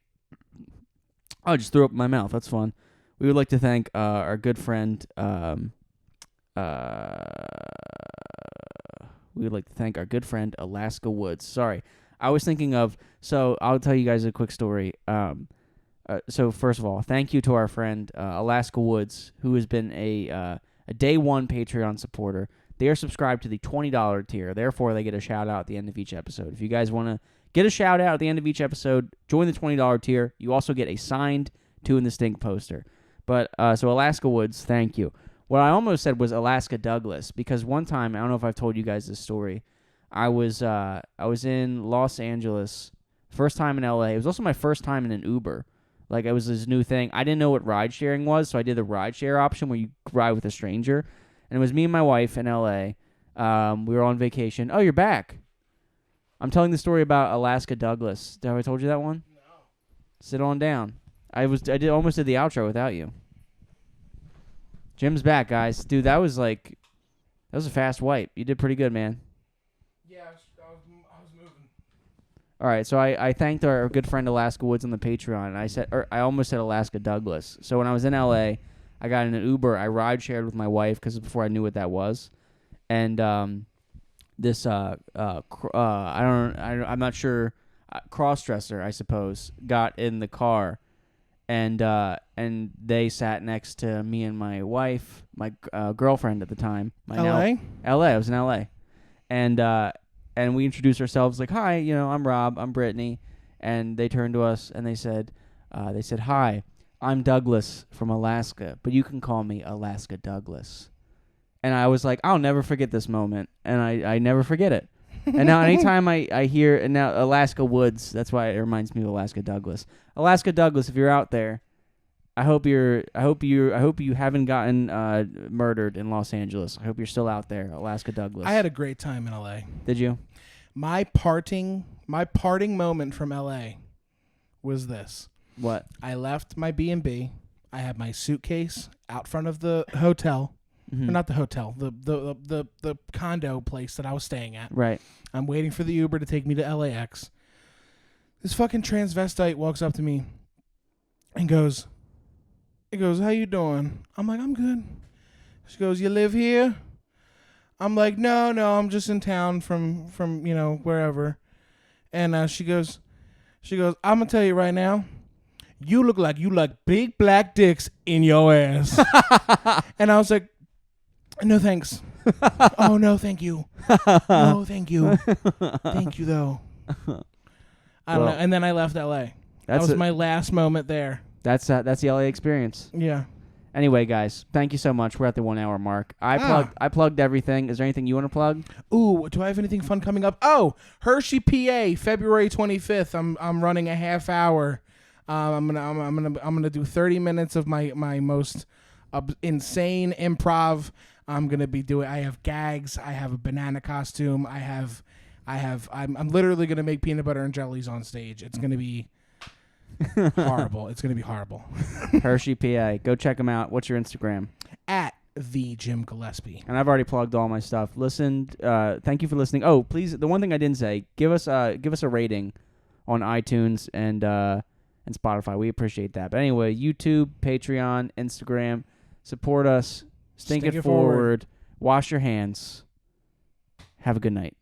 I just threw up in my mouth. That's fun. We would like to thank our good friend. We would like to thank our good friend Alaska Woods. Sorry, I was thinking of. So I'll tell you guys a quick story. So first of all, thank you to our friend Alaska Woods, who has been a day one Patreon supporter. They are subscribed to the $20 tier. Therefore, they get a shout out at the end of each episode. If you guys want to get a shout out at the end of each episode, join the $20 tier. You also get a signed 2 in the Stink poster. But so Alaska Woods, thank you. What I almost said was Alaska Douglas, because one time, I don't know if I've told you guys this story. I was in Los Angeles, first time in LA. It was also my first time in an Uber. Like, it was this new thing. I didn't know what ride sharing was, so I did the ride share option where you ride with a stranger. And it was me and my wife in L.A. We were on vacation. Oh, you're back. I'm telling the story about Alaska Douglas. Have I told you that one? No. Sit on down. I almost did the outro without you. Jim's back, guys. Dude, that was a fast wipe. You did pretty good, man. Yeah, I was moving. All right, so I thanked our good friend Alaska Woods on the Patreon, and I almost said Alaska Douglas. So when I was in L.A., I got in an Uber. I ride shared with my wife because before I knew what that was, and this I'm not sure, cross-dresser, I suppose, got in the car, and they sat next to me and my wife, my girlfriend at the time. L.A. I was in L.A. And we introduced ourselves like, hi, I'm Rob, I'm Brittany, and they turned to us and they said, hi, I'm Douglas from Alaska, but you can call me Alaska Douglas. And I was like, I'll never forget this moment, and I never forget it. And now anytime I hear, and now Alaska Woods, that's why it reminds me of Alaska Douglas. Alaska Douglas, if you're out there, I hope you haven't gotten murdered in Los Angeles. I hope you're still out there, Alaska Douglas. I had a great time in LA. Did you? My parting moment from LA was this. What? I left my B&B. I had my suitcase out front of the hotel. Mm-hmm. Or not the hotel, the condo place that I was staying at. Right. I'm waiting for the Uber to take me to LAX. This fucking transvestite walks up to me and goes, "How you doing?" I'm like, "I'm good." She goes, "You live here?" I'm like, No, I'm just in town from wherever." And she goes, "I'm gonna tell you right now, you look like you like big black dicks in your ass." And I was like, "No thanks." "Oh no, thank you." "No, thank you." "Thank you though." I don't know. And then I left LA. That was my last moment there. That's the LA experience. Yeah. Anyway, guys, thank you so much. We're at the 1 hour mark. I plugged everything. Is there anything you want to plug? Ooh, do I have anything fun coming up? Oh, Hershey, PA, February 25th. I'm running a half hour. I'm gonna do 30 minutes of my most insane improv. I'm have gags. I have a banana costume. I'm literally gonna make peanut butter and jellies on stage. It's gonna be horrible. It's gonna be horrible. Hershey, PA. Go check them out. What's your Instagram? At the Jim Gillespie. And I've already plugged all my stuff. Listened. Thank you for listening. Oh, please. The one thing I didn't say. Give us a rating on iTunes and Spotify. We appreciate that. But anyway, YouTube, Patreon, Instagram. Support us. Stink it forward. Wash your hands. Have a good night.